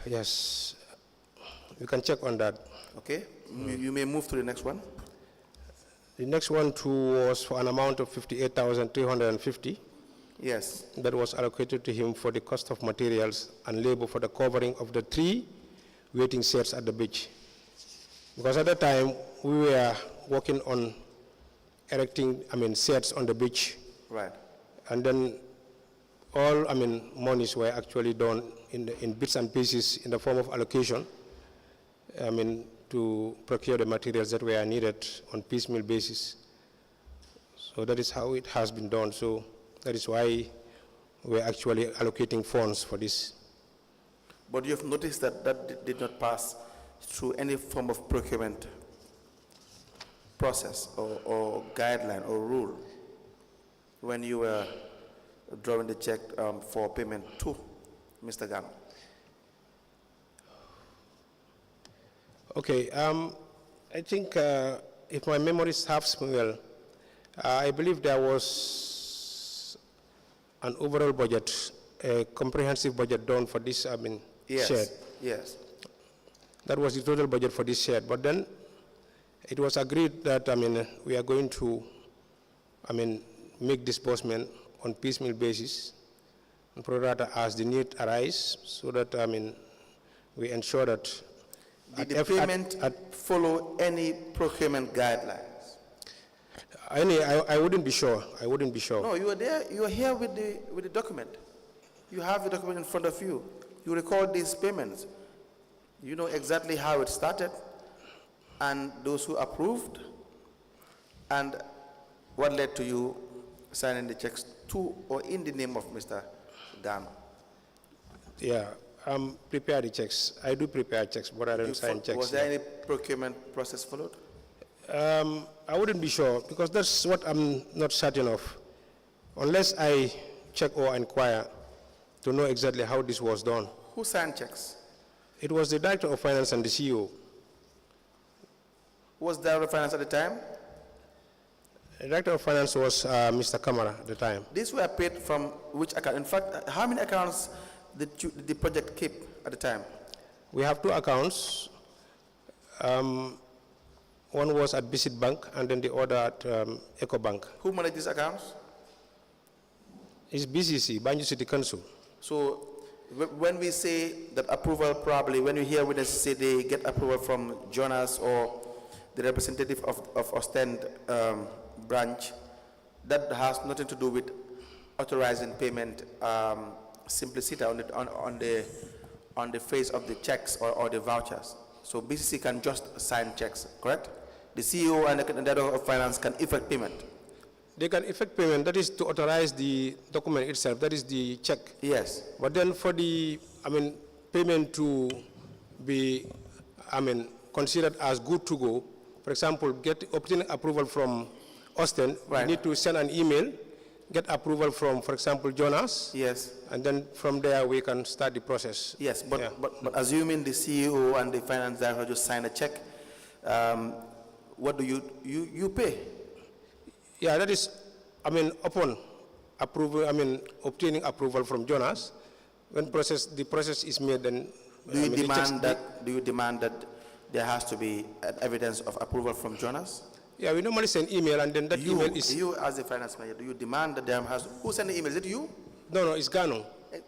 Yes, we can check on that. Okay, you may move to the next one. The next one too was for an amount of 58,350. Yes. That was allocated to him for the cost of materials and labor for the covering of the 3 waiting sheds at the beach. Because at that time, we were working on erecting, sheds on the beach. Right. And then all, monies were actually done in bits and pieces in the form of allocation, to procure the materials that were needed on piecemeal basis. So that is how it has been done. So that is why we're actually allocating funds for this. But you have noticed that that did not pass through any form of procurement process or guideline or rule when you were drawing the check for payment to Mr. Gano? Okay, I think if my memory serves me well, I believe there was an overall budget, a comprehensive budget done for this, Yes, shed. yes. That was the total budget for this shed. But then it was agreed that, we are going to, make disbursement on piecemeal basis, and pro rata as the need arise, so that, we ensure that Did the payment follow any procurement guidelines? I wouldn't be sure. I wouldn't be sure. No, you were there. You were here with the document. You have the document in front of you. You record these payments. You know exactly how it started, and those who approved, and what led to you signing the checks to or in the name of Mr. Gano. Yeah, prepare the checks. I do prepare checks, but I don't sign checks. Was there any procurement process followed? I wouldn't be sure, because that's what I'm not certain of. Unless I check or inquire to know exactly how this was done. Who signed checks? It was the Director of Finance and the CEO. Who was Director of Finance at the time? The Director of Finance was Mr. Kamara at the time. These were paid from which account? In fact, how many accounts did the project keep at the time? We have two accounts. One was at B.C.C Bank, and then the other at Eco Bank. Who managed these accounts? It's B.C.C, Banjul City Council. So when we say that approval, probably when you hear witnesses say they get approval from Jonas or the representative of Ostend branch, that has nothing to do with authorizing payment simplicity on the face of the checks or the vouchers. So B.C.C can just sign checks, correct? The CEO and the Director of Finance can effect payment. They can effect payment. That is to authorize the document itself. That is the check. Yes. But then for the, payment to be, considered as good to go, for example, obtain approval from Austin, right. You need to send an email, get approval from, for example, Jonas. Yes. And then from there we can start the process. Yes, but assuming the CEO and the finance director just sign a check, what do you pay? Yeah, that is, upon approval, obtaining approval from Jonas, when the process is made, then do you demand that there has to be an evidence of approval from Jonas? Yeah, we normally send email, and then that email is. You as the finance manager, do you demand that there has? Who sent the email? Is it you? No, it's Gano.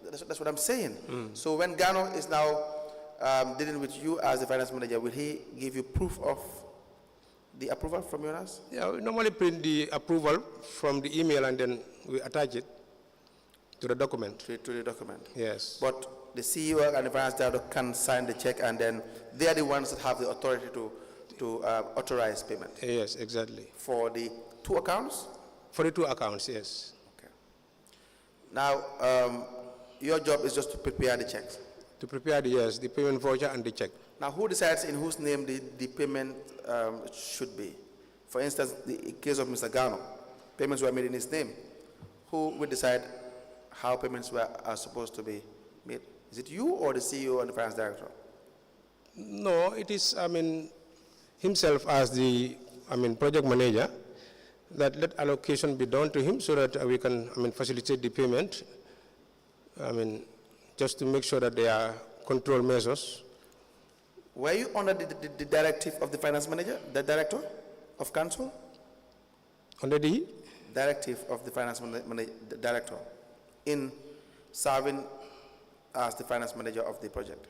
That's what I'm saying. So when Gano is now dealing with you as the finance manager, will he give you proof of the approval from Jonas? Yeah, we normally print the approval from the email, and then we attach it to the document. To the document. Yes. But the CEO and the finance director can sign the check, and then they are the ones that have the authority to authorize payment. Yes, exactly. For the two accounts? For the two accounts, yes. Okay. Now, your job is just to prepare the checks. To prepare the payment voucher and the check. Now, who decides in whose name the payment should be? For instance, the case of Mr. Gano, payments were made in his name. Who will decide how payments are supposed to be made? Is it you or the CEO and the finance director? No, it is, himself as the, project manager, that let allocation be done to him so that we can, facilitate the payment, just to make sure that there are control measures. Were you under the directive of the finance manager, the director of council? Under the? Directive of the finance manager, the director, in serving as the finance manager of the project?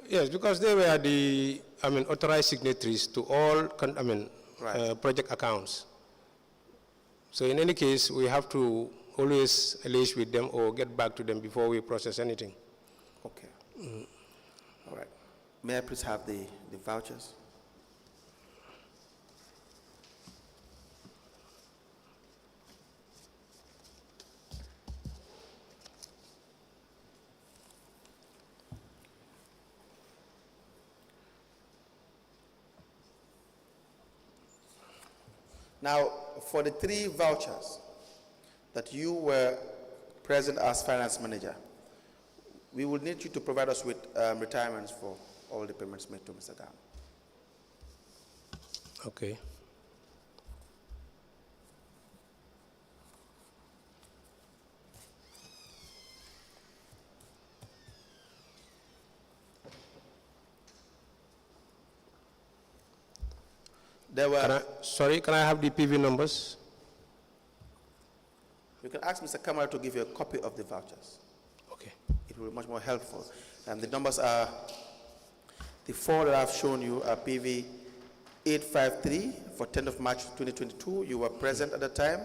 Yes, because they were the, authorized signatories to all, right. Project accounts. So in any case, we have to, always liaise with them or get back to them before we process anything. Okay. All right. May I please have the vouchers? Now, for the 3 vouchers that you were present as finance manager, we will need you to provide us with retirements for all the payments made to Mr. Gam. Okay. There were. Can I have the PV numbers? You can ask Mr. Kamal to give you a copy of the vouchers. Okay. It will be much more helpful. And the numbers are, the 4 that I've shown you are PV 853 for 10th of March 2022. You were present at the time.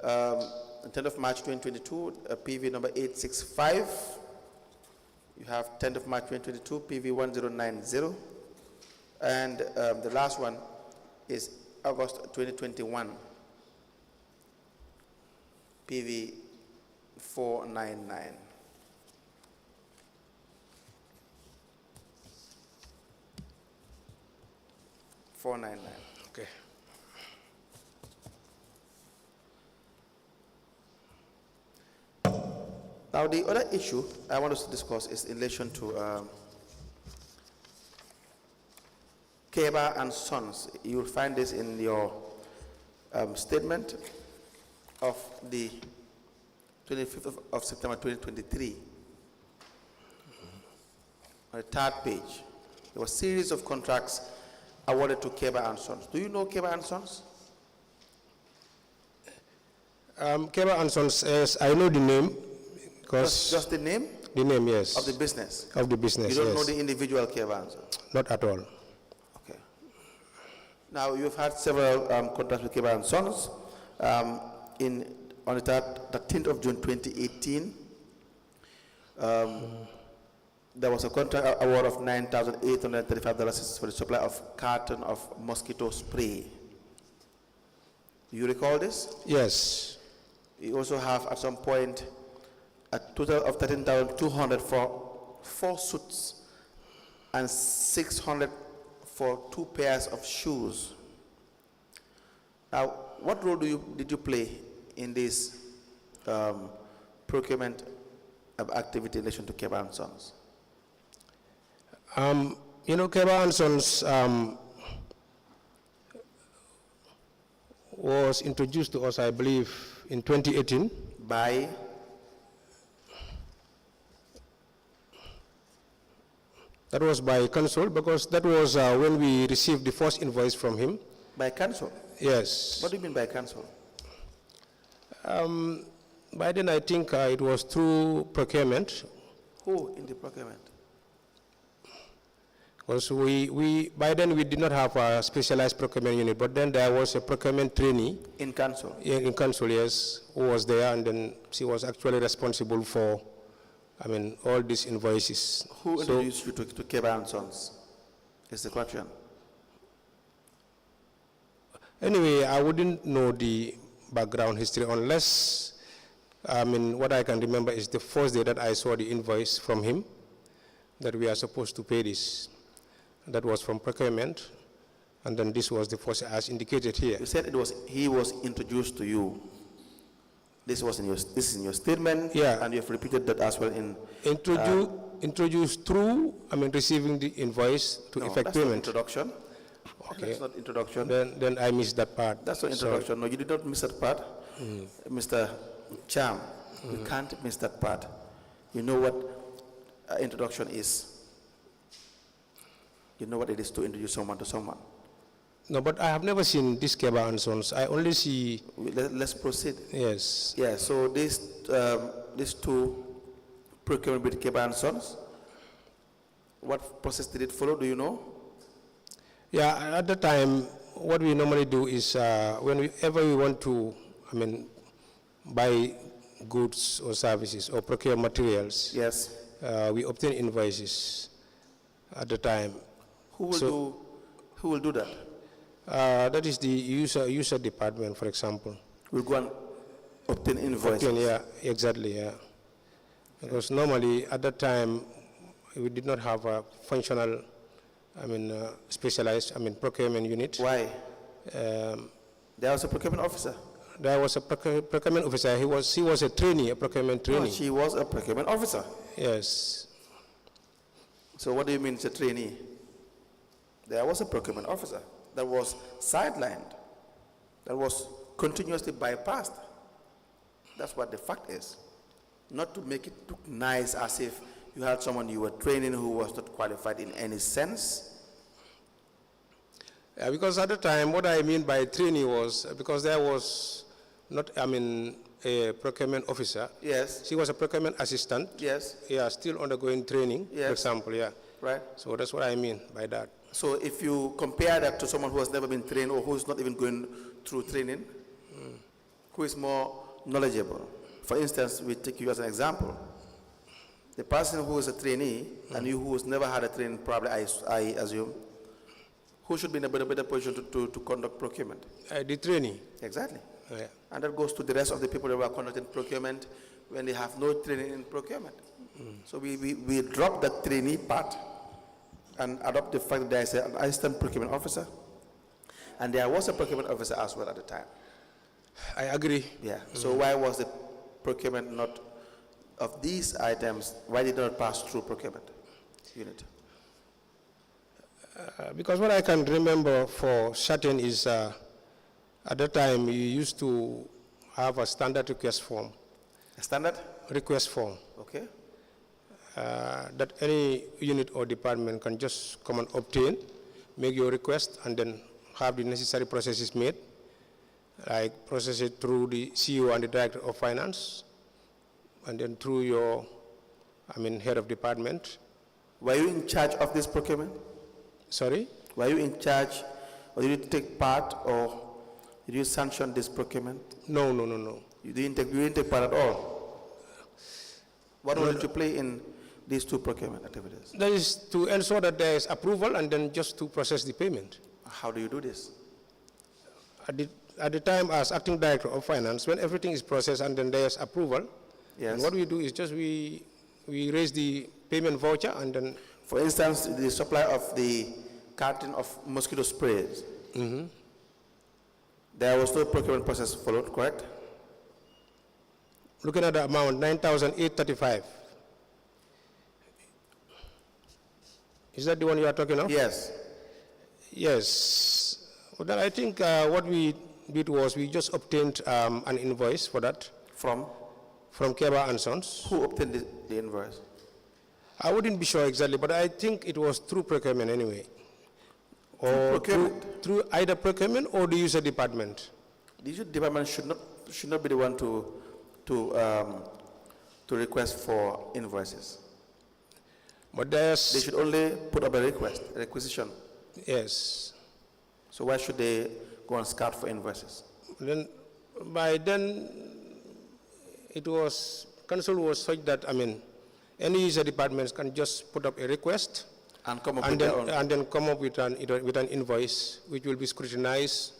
10th of March 2022, PV number 865. You have 10th of March 2022, PV 1090. And the last one is August 2021, PV 499. Okay. Now, the other issue I want us to discuss is in relation to Keba and Sons. You will find this in your statement of the 25th of September 2023. On the 3rd page, there was a series of contracts awarded to Keba and Sons. Do you know Keba and Sons? Keba and Sons, yes, I know the name. Just the name? The name, yes. Of the business? Of the business, You don't yes. know the individual Keba and Sons? Not at all. Okay. Now, you've had several contracts with Keba and Sons. On the 13th of June 2018, there was a contract award of $9,835 for the supply of carton of mosquito spray. Do you recall this? Yes. You also have at some point a total of $13,200 for 4 suits and $600 for 2 pairs of shoes. Now, what role did you play in this procurement of activity in relation to Keba and Sons? You know, Keba and Sons was introduced to us, I believe, in 2018. By? That was by council, because that was when we received the first invoice from him. By council? Yes. What do you mean by council? By then, I think it was through procurement. Who in the procurement? Because by then we did not have a specialized procurement unit, but then there was a procurement trainee. In council? In council, yes, who was there, and then she was actually responsible for, all these invoices. Who introduced you to Keba and Sons? Is the question. Anyway, I wouldn't know the background history unless, what I can remember is the first day that I saw the invoice from him that we are supposed to pay this. That was from procurement, and then this was the first as indicated here. You said he was introduced to you. This is in your statement, yeah, and you have repeated that as well in introduced through receiving the invoice to effect that's payment. Not introduction. Okay. That's not introduction. Then I missed that part. That's not introduction. Sorry. No, you did not miss that part. Mr. Cham, you can't miss that part. You know what introduction is. You know what it is to introduce someone to someone. No, but I have never seen this Keba and Sons. I only see. Let's proceed. Yes. Yeah. So these 2 procurement with Keba and Sons. What process did it follow? Do you know? Yeah. At the time, what we normally do is whenever we want to, buy goods or services or procure materials, Yes. We obtain invoices at the time. Who will do that? That is the user department, for example. We'll go and obtain invoices. Yeah, exactly, yeah. Because normally at that time, we did not have a functional, specialized, procurement unit. Why? There was a procurement officer. There was a procurement officer. He was a trainee, a procurement trainee. No, she was a procurement officer. Yes. So what do you mean it's a trainee? There was a procurement officer that was sidelined, that was continuously bypassed. That's what the fact is. Not to make it look nice as if you had someone you were training who was not qualified in any sense. Yeah, because at the time, what I mean by trainee was, because there was not, a procurement officer. Yes. She was a procurement assistant. Yes. Yeah, still undergoing training, Yes. for example, yeah. Right. So that's what I mean by that. So if you compare that to someone who has never been trained or who's not even going through training, who is more knowledgeable. For instance, we take you as an example. The person who is a trainee and you who has never had a training, probably I assume, who should be in a better position to conduct procurement? The trainee. Exactly. Yeah. And that goes to the rest of the people that were conducting procurement when they have no training in procurement. So we drop that trainee part and adopt the fact that there is an assistant procurement officer. And there was a procurement officer as well at the time. I agree. Yeah. So why was the procurement not of these items, why did it not pass through procurement unit? Because what I can remember for certain is at that time you used to have a standard request form. A standard? Request form. Okay. That any unit or department can just come and obtain, make your request, and then have the necessary processes made, like process it through the CEO and the Director of Finance, and then through your, head of department. Were you in charge of this procurement? Sorry? Were you in charge, or did you take part, or did you sanction this procurement? No. You didn't take part at all? What role did you play in these two procurement activities? That is to ensure that there is approval and then just to process the payment. How do you do this? At the time as Acting Director of Finance, when everything is processed and then there is approval, Yes. what we do is just we raise the payment voucher and then... For instance, the supply of the carton of mosquito sprays. There was no procurement process followed, correct? Looking at the amount, 9,835. Is that the one you are talking of? Yes. Yes. Well, then I think what we did was we just obtained an invoice for that. From Keba and Sons. who obtained the invoice? I wouldn't be sure exactly, but I think it was through procurement anyway. Through procurement? Through either procurement or the user department. The user department should not be the one to request for invoices. But They there's... should only put up a requisition. Yes. So why should they go and scout for invoices? Then, by then, it was, council was such that, any user departments can just put up a request And come up and with then, their own. and then come up with an invoice which will be scrutinized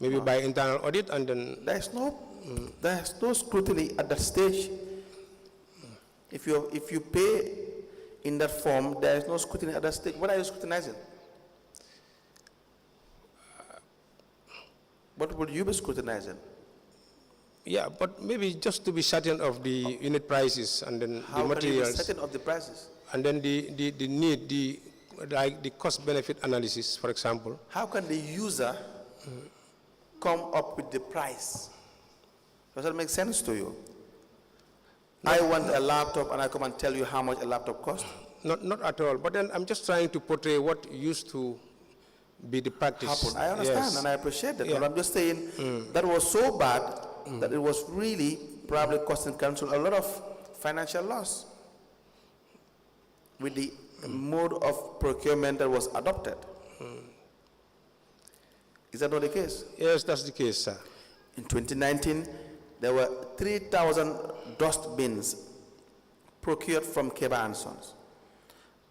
maybe by internal audit and then... There is no scrutiny at that stage. If you pay in that form, there is no scrutiny at that stage. What are you scrutinizing? What would you be scrutinizing? Yeah, but maybe just to be certain of the unit prices and then How the can you be materials. certain of the prices? And then the need, like the cost-benefit analysis, for example. How can the user come up with the price? Does that make sense to you? I want a laptop and I come and tell you how much a laptop costs? Not at all, but then I'm just trying to portray what used to be the practice. Happen. I understand, Yes. and I appreciate that. Yeah. But I'm just saying that was so bad that it was really probably costing council a lot of financial loss with the mode of procurement that was adopted. Is that not the case? Yes, that's the case, sir. In 2019, there were 3,000 dust bins procured from Keba and Sons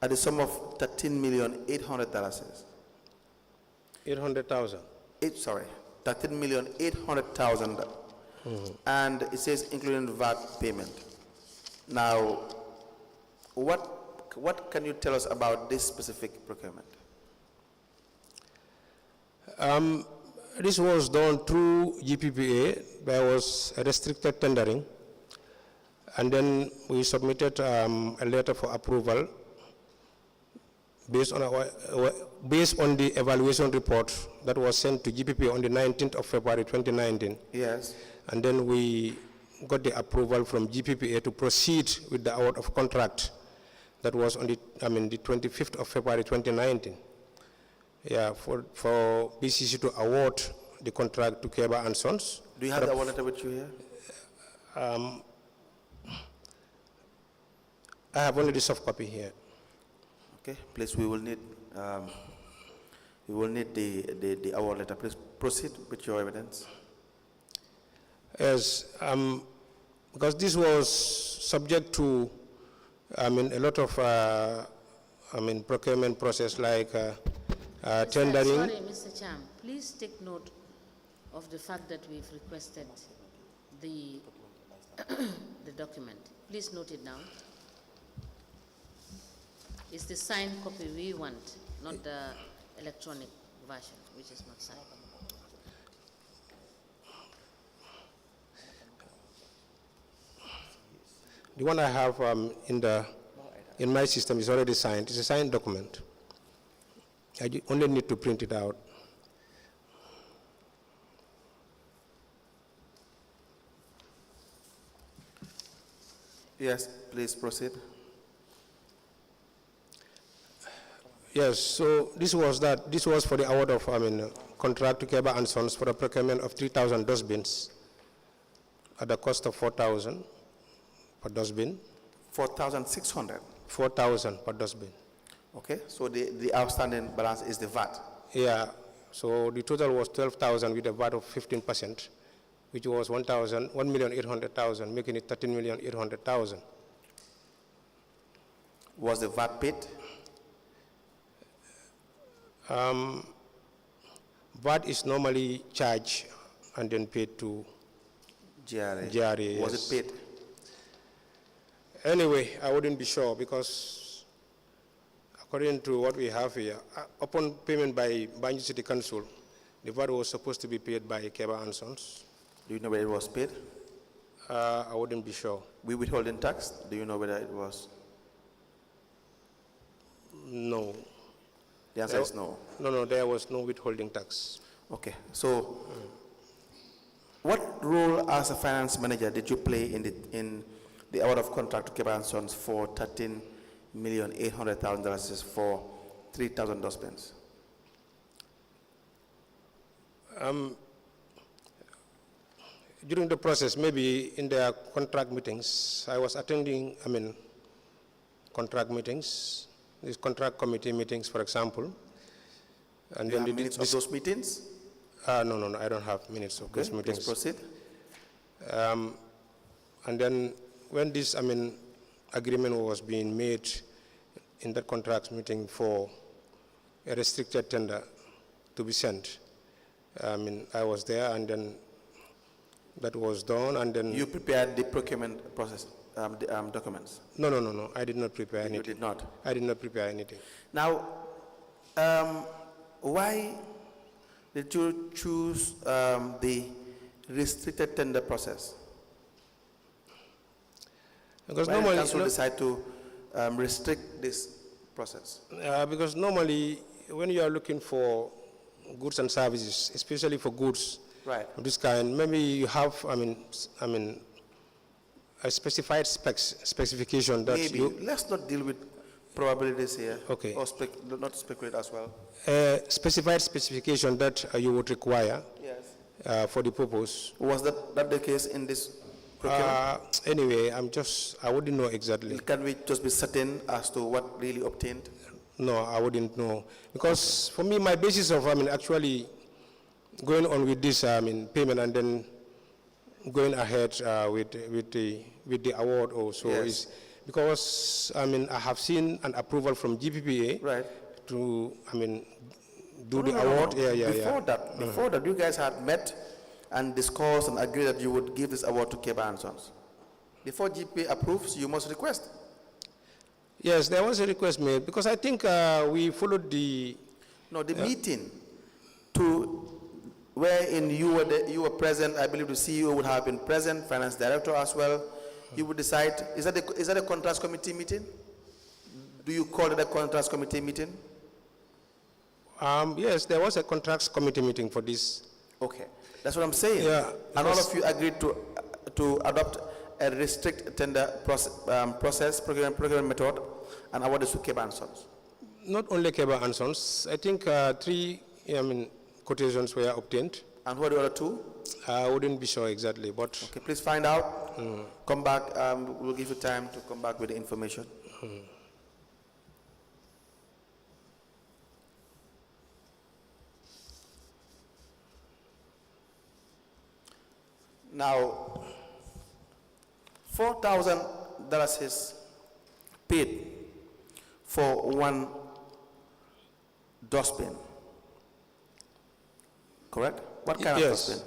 at the sum of $13,800,000. 800,000. Sorry, $13,800,000. And it says including VAT payment. Now, what can you tell us about this specific procurement? This was done through GPPA. There was a restricted tendering, and then we submitted a letter for approval based on the evaluation report that was sent to GPPA on the 19th of February 2019. Yes. And then we got the approval from GPPA to proceed with the award of contract. That was on the 25th of February 2019. Yeah, for B.C.C to award the contract to Keba and Sons. Do you have the award letter with you here? I have only the soft copy here. Okay, please, we will need the award letter. Please proceed with your evidence. Yes, because this was subject to, a lot of, procurement process like tendering. Sorry, Mr. Cham, please take note of the fact that we've requested the the document. Please note it down. It's the signed copy we want, not the electronic version, which is not signed. The one I have in my system is already signed. It's a signed document. I only need to print it out. Yes, please proceed. Yes, so this was for the award of contract to Keba and Sons for the procurement of 3,000 dustbins at the cost of 4,000 per dustbin. 4,600. 4,000 per dustbin. Okay, so the outstanding balance is the VAT. Yeah, so the total was 12,000 with a VAT of 15%, which was 1,800,000, making it 13,800,000. Was the VAT paid? VAT is normally charged and then paid to GRA. GRA, Was yes. it paid? Anyway, I wouldn't be sure because according to what we have here, upon payment by Banjul City Council, the VAT was supposed to be paid by Keba and Sons. Do you know whether it was paid? I wouldn't be sure. We withholding tax? Do you know whether it was? No. The answer is no. No, there was no withholding tax. Okay, so what role as a finance manager did you play in the award of contract to Keba and Sons for $13,800,000 for 3,000 dustbins? During the process, maybe in their contract meetings, I was attending, contract meetings, these contract committee meetings, for example. And Do you then have minutes of those meetings? No, I don't have minutes of those meetings. Please proceed. And then when this, agreement was being made in that contract meeting for a restricted tender to be sent, I was there, and then that was done, and then... You prepared the procurement process, documents? No, I did not prepare anything. You did not? I did not prepare anything. Now, why did you choose the restricted tender process? Because why did normally... Council decide to restrict this process? Because normally, when you are looking for goods and services, especially for goods, right, of this kind, maybe you have, a specified specification that maybe. Let's not deal with probabilities here. Okay. Or not speculate as well. Specified specification that you would require. Yes. For the purpose. Was that the case in this procurement? Anyway, I wouldn't know exactly. Can we just be certain as to what really obtained? No, I wouldn't know. Because for me, my basis of, actually going on with this, payment and then going ahead with the award also is because I have seen an approval from GPPA to do the award. Before that, you guys had met and discussed and agreed that you would give this award to Keba and Sons. Before GPPA approves, you must request. Yes, there was a request made because I think we followed the meeting to wherein you were present. I believe the CEO would have been present, finance director as well. You would decide. Is that a contracts committee meeting? Do you call it a contracts committee meeting? Yes, there was a contracts committee meeting for this. Okay, that's what I'm saying. Yeah, and all of you agreed to adopt a restrict tender process, procurement method, and award this to Keba and Sons. Not only Keba and Sons. I think 3 quotations were obtained. And who are the other 2? I wouldn't be sure exactly, but okay, please find out. Come back. We'll give you time to come back with the information. Now, $4,000 is paid for 1 dustbin. Correct? What kind of dustbin?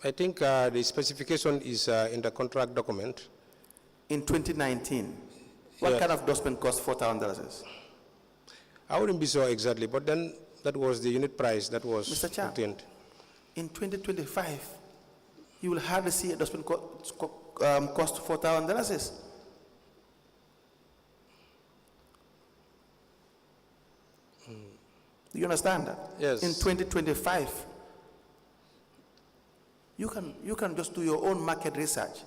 I think the specification is in the contract document. In 2019, what kind of dustbin cost $4,000? I wouldn't be sure exactly, but then that was the unit price that was Mr. Cham, obtained. in 2025, you will hardly see a dustbin cost $4,000. Do you understand that? Yes. In 2025, you can just do your own market research.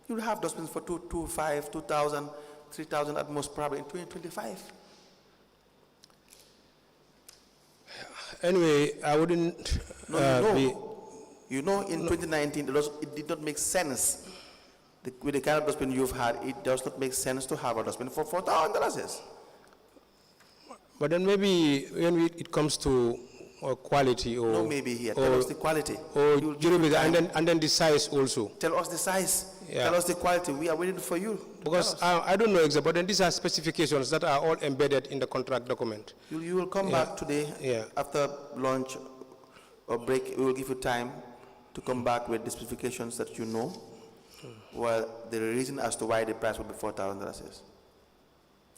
You'll have dustbins for 2,500, 2,000, 3,000 at most probably in 2025. Anyway, I wouldn't You know, in 2019, it did not make sense. With the kind of dustbin you've had, it does not make sense to have a dustbin for $4,000. But then maybe when it comes to quality or... No, maybe here. Tell us the quality. Or and then the size also. Tell us the size. Yeah. Tell us the quality. We are waiting for you. Because I don't know exactly, but then these are specifications that are all embedded in the contract document. You will come back today after lunch or break. We will give you time to come back with the specifications that you know. Well, the reason as to why the price would be $4,000 is.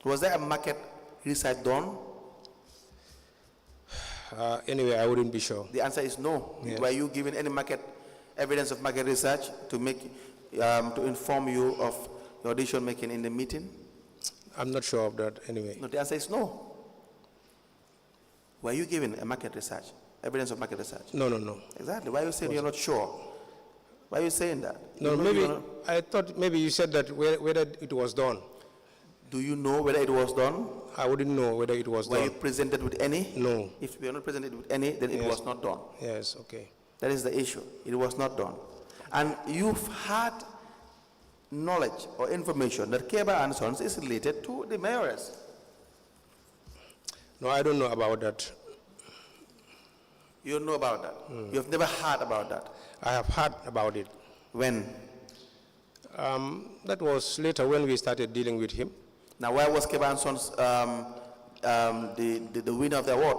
Was there a market research done? Anyway, I wouldn't be sure. The answer is no. Yes. Were you given any evidence of market research to inform you of your decision making in the meeting? I'm not sure of that anyway. No, the answer is no. Were you given a market research, evidence of market research? No. Exactly. Why are you saying you're not sure? Why are you saying that? No, maybe I thought maybe you said that whether it was done. Do you know whether it was done? I wouldn't know whether it was done. Were you presented with any? No. If we are not presented with any, then it was not done. Yes, okay. That is the issue. It was not done. And you've had knowledge or information that Keba and Sons is related to the mayoress. No, I don't know about that. You don't know about that? You've never heard about that? I have heard about it. When? That was later when we started dealing with him. Now, why was Keba and Sons the winner of the award?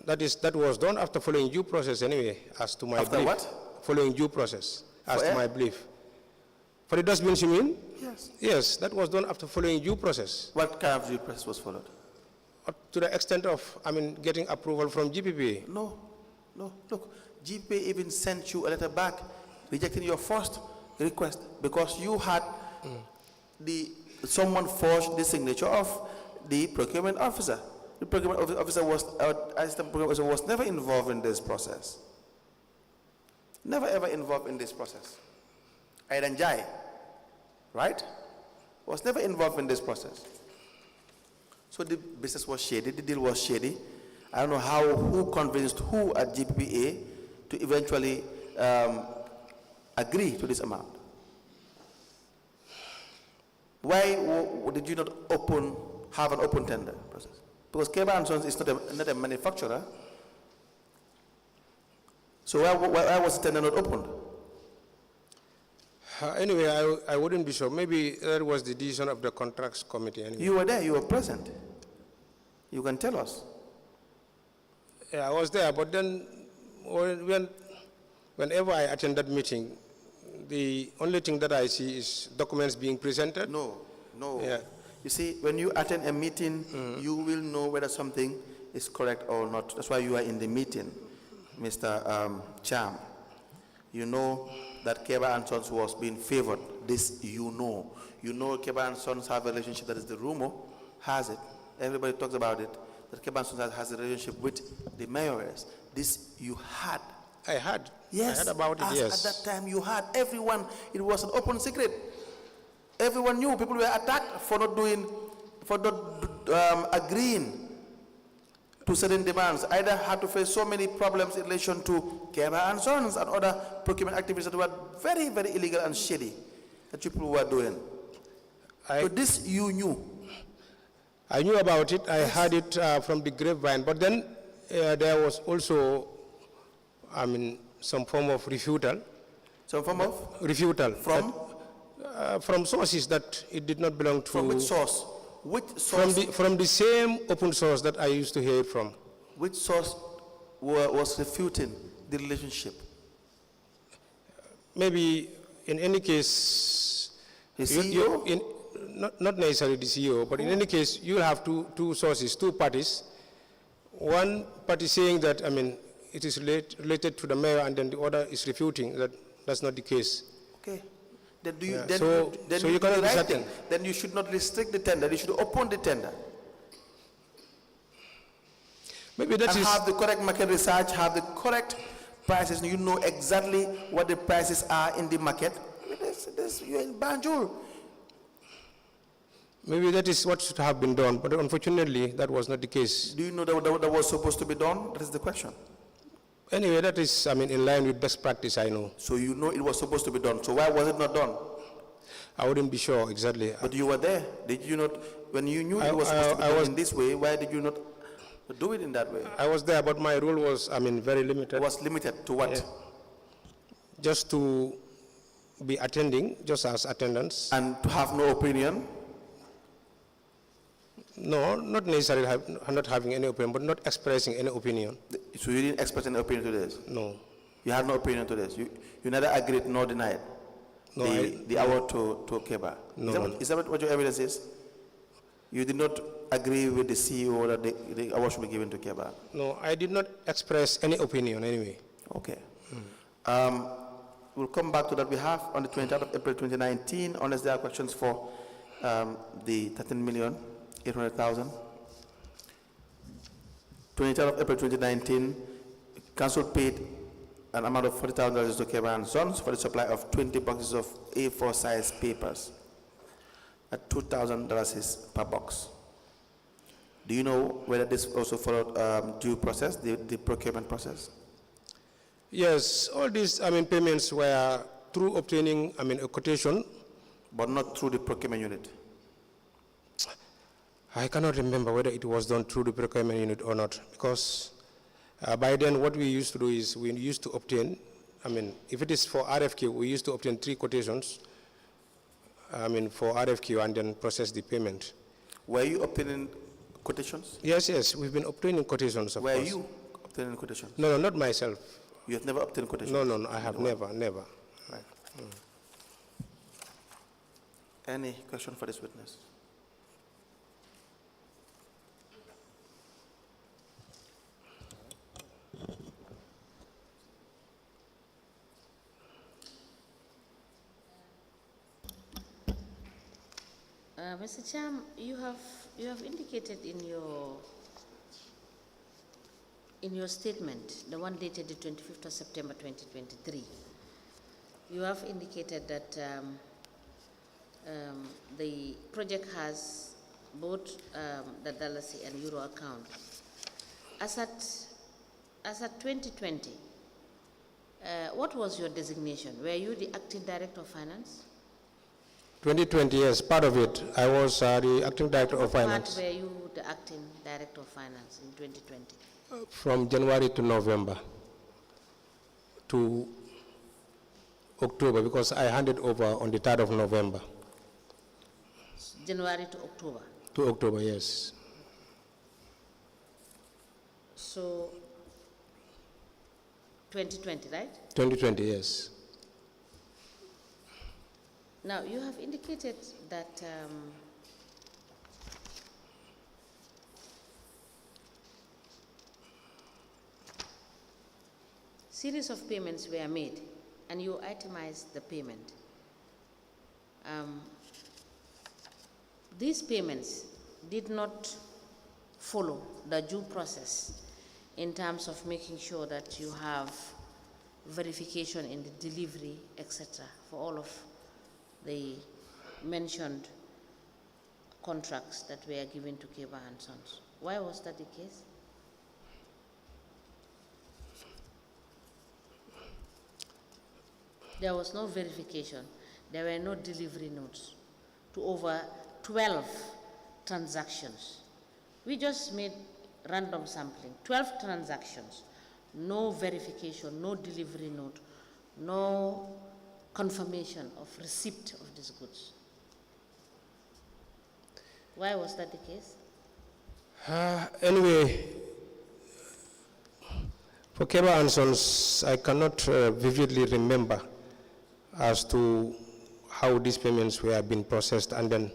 That was done after following due process anyway, as to my belief. After what? Following due process, as to my belief. For the dustbins, you mean? Yes. Yes, that was done after following due process. What kind of due process was followed? To the extent of, getting approval from GPPA. No. Look, GPPA even sent you a letter back rejecting your first request because you had someone forged the signature of the procurement officer. The procurement officer was never involved in this process. Never ever involved in this process. Aidanjai, right? Was never involved in this process. So the business was shady, the deal was shady. I don't know who convinced who at GPPA to eventually agree to this amount. Why did you not have an open tender process? Because Keba and Sons is not a manufacturer. So why was the tender not opened? Anyway, I wouldn't be sure. Maybe that was the decision of the contracts committee. Anyway. You were there, you were present. You can tell us. Yeah, I was there, but then whenever I attend that meeting, the only thing that I see is documents being presented. No. Yeah. You see, when you attend a meeting, you will know whether something is correct or not. That's why you are in the meeting, Mr. Cham. You know that Keba and Sons was being favored. This you know. You know Keba and Sons have a relationship, that is the rumor, has it. Everybody talks about it, that Keba and Sons has a relationship with the mayors. This you had. I had. Yes, I heard about it, yes. At that time you had. Everyone, it was an open secret. Everyone knew. People were attacked for not agreeing to certain demands. Either had to face so many problems in relation to Keba and Sons and other procurement activities that were very, very illegal and shady that people were doing. So this you knew. I knew about it. I heard it from the grapevine. But then there was also, some form of refutal. Some form of? Refutal. From? From sources that it did not belong to. From which source? Which source? From the same open source that I used to hear it from. Which source was refuting the relationship? Maybe in any case, the CEO? Not necessarily the CEO, but in any case, you have two sources, two parties. One party saying that, it is related to the mayor, and then the other is refuting that that's not the case. Okay. Then you cannot be certain. Then you should not restrict the tender. You should open the tender. Maybe that and is have the correct market research, have the correct prices. You know exactly what the prices are in the market. You're in Banjul. Maybe that is what should have been done, but unfortunately, that was not the case. Do you know that was supposed to be done? That is the question. Anyway, that is, in line with best practice, I know. So you know it was supposed to be done. So why was it not done? I wouldn't be sure exactly. But you were there. Did you not, when you knew it was supposed to be done in this way, why did you not do it in that way? I was there, but my role was, very limited. It was limited to what? Yeah. Just to be attending, just as attendance. And to have no opinion? No, not necessarily not having any opinion, but not expressing any opinion. So you didn't express any opinion to this? No. You had no opinion to this? You neither agreed nor denied the award to Keba? No. Is that what your evidence is? You did not agree with the CEO that the award should be given to Keba? No, I did not express any opinion anyway. Okay. We'll come back to that. We have on the 23rd of April 2019, unless there are questions for the 13,800,000. 23rd of April 2019, Council paid an amount of $40,000 to Keba and Sons for the supply of 20 boxes of A4 size papers at $2,000 per box. Do you know whether this also followed due process, the procurement process? Yes, all these payments were through obtaining a quotation. But not through the procurement unit? I cannot remember whether it was done through the procurement unit or not, because by then what we used to do is we used to obtain, if it is for RFQ, we used to obtain 3 quotations for RFQ and then process the payment. Were you obtaining quotations? Yes, we've been obtaining quotations, of course. Were you obtaining quotations? No, not myself. You have never obtained quotations? No, I have never. Right. Any question for this witness? Mr. Cham, you have indicated in your statement, the one dated the 25th of September 2023, you have indicated that the project has both the Dalasi and Euro account. As at 2020, what was your designation? Were you the acting director of finance? 2020, yes, part of it. I was the acting director of finance. Were you the acting director of finance in 2020? From January to November. to October because I handed over on the 3rd of November. January to October. To October, yes. So 2020, right? 2020, yes. Now, you have indicated that series of payments were made and you itemized the payment. These payments did not follow the due process in terms of making sure that you have verification in the delivery, etc., for all of the mentioned contracts that were given to Keba and Sons. Why was that the case? There was no verification. There were no delivery notes to over 12 transactions. We just made random sampling, 12 transactions, no verification, no delivery note, no confirmation of receipt of these goods. Why was that the case? Anyway, for Keba and Sons, I cannot vividly remember as to how these payments were being processed and then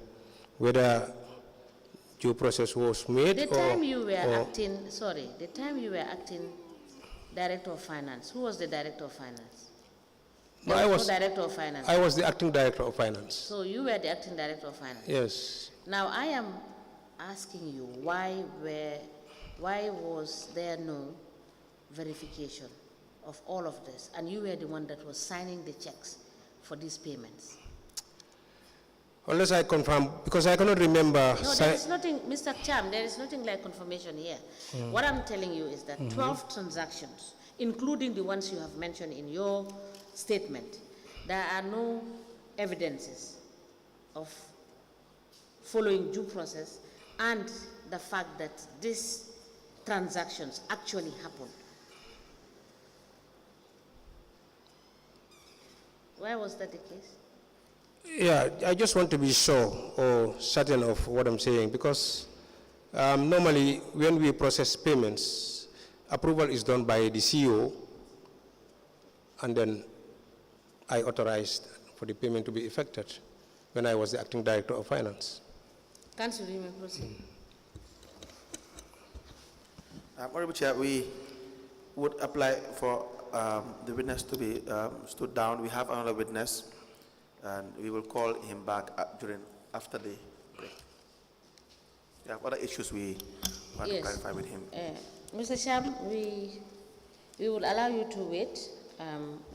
whether due process was made. The time you were acting, sorry, the time you were acting Director of Finance, who was the Director of Finance? I was no Director of Finance. I was the acting Director of Finance. So you were the acting Director of Finance? Yes. Now I am asking you, why was there no verification of all of this? And you were the one that was signing the checks for these payments. Unless I confirm, because I cannot remember. No, there is nothing, Mr. Cham, there is nothing like confirmation here. What I'm telling you is that 12 transactions, including the ones you have mentioned in your statement, there are no evidences of following due process and the fact that these transactions actually happened. Why was that the case? Yeah, I just want to be sure or certain of what I'm saying because normally when we process payments, approval is done by the CEO and then I authorized for the payment to be effected when I was the acting Director of Finance. Council, you may proceed. Honorable Chair, we would apply for the witness to be stood down. We have another witness, and we will call him back after the break. We have other issues we want to clarify with him. Mr. Cham, we will allow you to wait.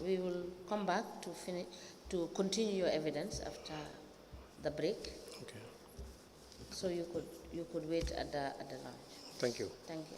We will come back to continue your evidence after the break. Okay. So you could wait at the lounge. Thank you. Thank you.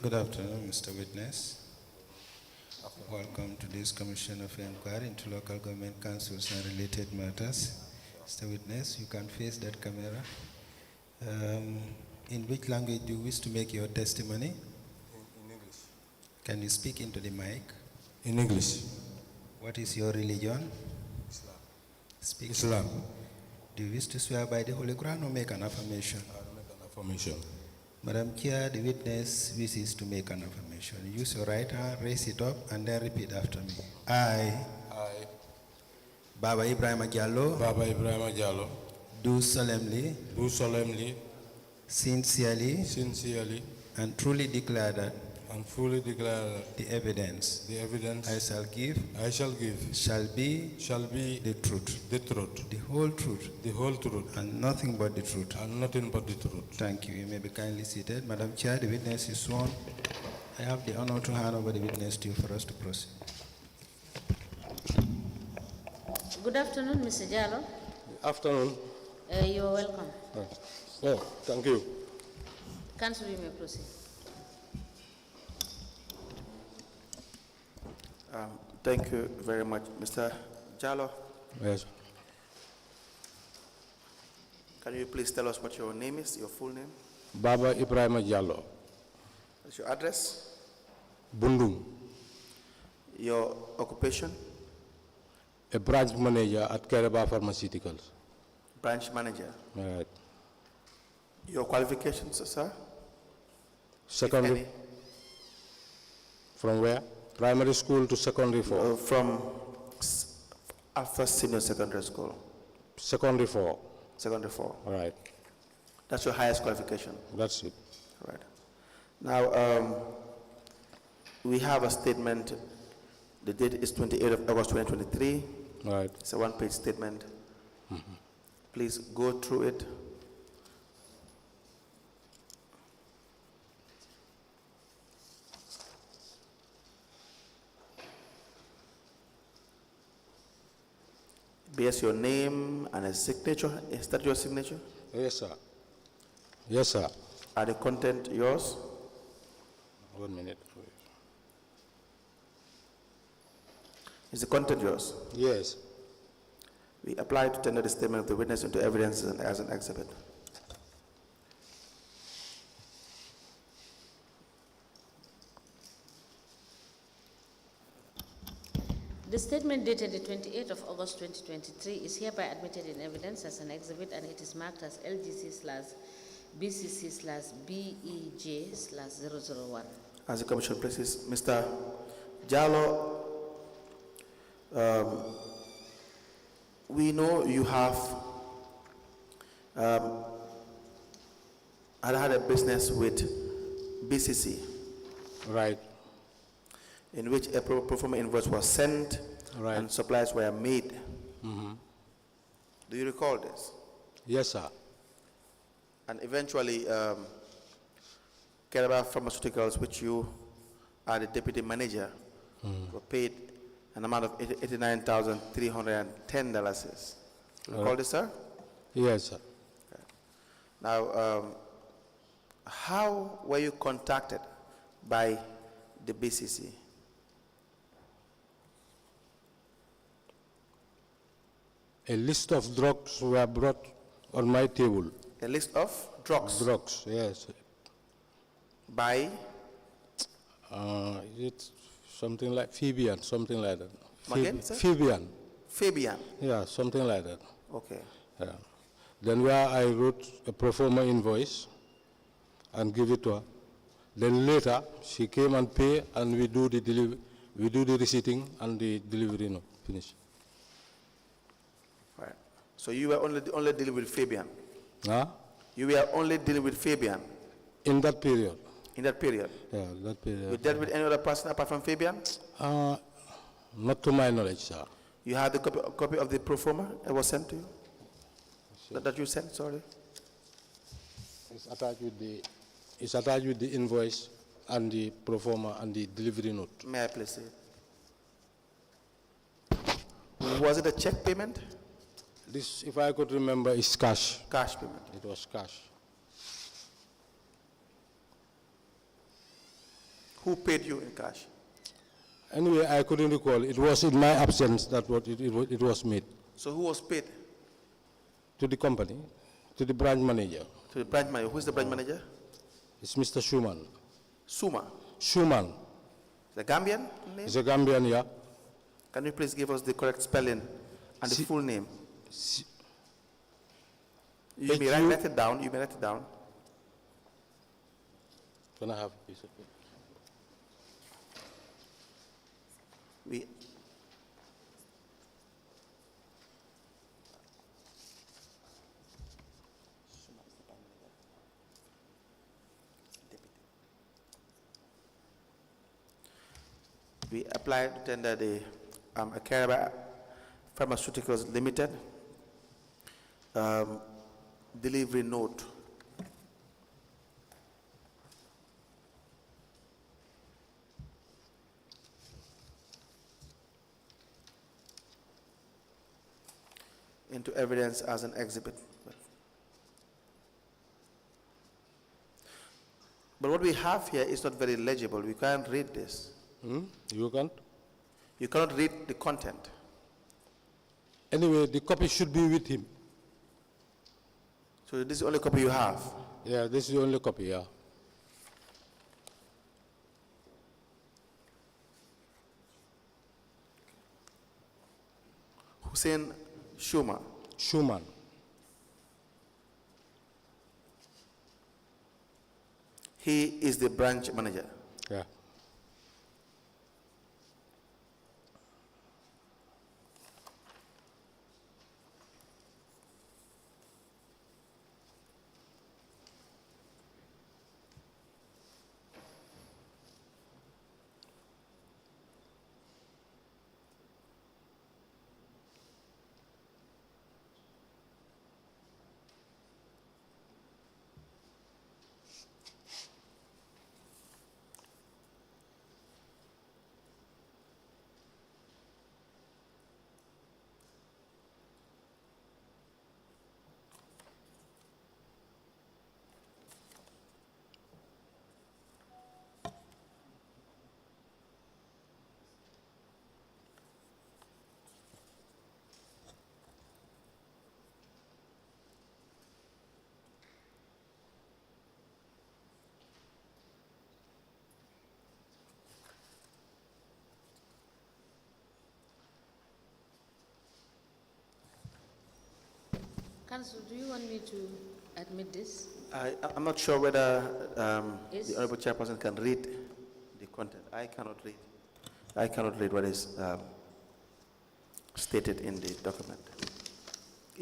Good afternoon, Mr. Witness. Welcome to this Commission of Inquiry into Local Government Councils and related matters. Mr. Witness, you can face that camera. In which language do you wish to make your testimony? In English. Can you speak into the mic? In English. What is your religion? Islam. Speak. Islam. Do you wish to swear by the Holy Quran or make an affirmation? I will make an affirmation. Madam Chair, the witness wishes to make an affirmation. Use your right hand, raise it up, and then repeat after me. I, Baba Ebrima Jallow, Jallow, do solemnly, sincerely, and truly declare that the evidence I shall give shall be the truth, the whole truth, and nothing but the truth. Thank you. You may be kindly seated. Madam Chair, the witness is sworn. I have the honor to hand over the witness to you for us to proceed. Good afternoon, Mr. Jallow. Afternoon. You are welcome. Oh, thank you. Council, you may proceed. Thank you very much, Mr. Jallow. Yes. Can you please tell us what your name is, your full name? Baba Ebrima Jallow. What's your address? Bundung. Your occupation? A branch manager at Kalifa Pharmaceuticals. Branch manager. Right. Your qualifications, sir? Secondary. From where? Primary school to secondary 4. From first senior secondary school. Secondary 4. Secondary 4. All right. That's your highest qualification. That's it. All right. Now, we have a statement. The date is 28th of August 2023. Right. It's a one-page statement. Please go through it. Bears your name and a signature. Is that your signature? Yes, sir. Yes, sir. Are the content yours? 1 minute. Is the content yours? Yes. We apply to tender the statement of the witness into evidence as an exhibit. The statement dated the 28th of August 2023 is hereby admitted in evidence as an exhibit, and it is marked as LGC/BCC/BEJ/001. As the Commission places, Mr. Jallow, we know you have had a business with B.C.C. Right. in which a pro forma invoice was sent and supplies were made. Do you recall this? Yes, sir. And eventually, Kalifa Pharmaceuticals, which you are the deputy manager, were paid an amount of $89,310. Recall this, sir? Yes, sir. Okay. Now, how were you contacted by the B.C.C.? A list of drugs were brought on my table. A list of drugs? Drugs, yes. By? It's something like Fabian, something like that. Again, sir? Fabian. Fabian? Yeah, something like that. Okay. Yeah. Then where I wrote a pro forma invoice and give it to her. Then later, she came and paid, and we do the receipting and the delivery, no, finish. Right. So you were only dealing with Fabian? Huh? You were only dealing with Fabian? In that period. In that period? Yeah, that period. You dealt with any other person apart from Fabian? Not to my knowledge, sir. You had the copy of the pro forma that was sent to you? That you sent, sorry? It's attached with the invoice and the pro forma and the delivery note. May I please see it? Was it a check payment? This, if I could remember, is cash. Cash payment. It was cash. Who paid you in cash? Anyway, I couldn't recall. It was in my absence that what it was made. So who was paid? To the company, to the branch manager. To the branch manager. Who is the branch manager? It's Mr. Schumann. Suma. Schumann. The Gambian name? He's a Gambian, yeah. Can you please give us the correct spelling and the full name? You may write it down. You may write it down. Can I have a piece of it? We applied to tender the Kalifa Pharmaceuticals Limited delivery note. Into evidence as an exhibit. But what we have here is not very legible. We can't read this. You can't? You cannot read the content. Anyway, the copy should be with him. So this is the only copy you have? Yeah, this is the only copy, yeah. Hussein Schumann. Schumann. He is the branch manager. Yeah. Council, do you want me to admit this? I'm not sure whether the Honorable Chairperson can read the content. I cannot read. I cannot read what is stated in the document.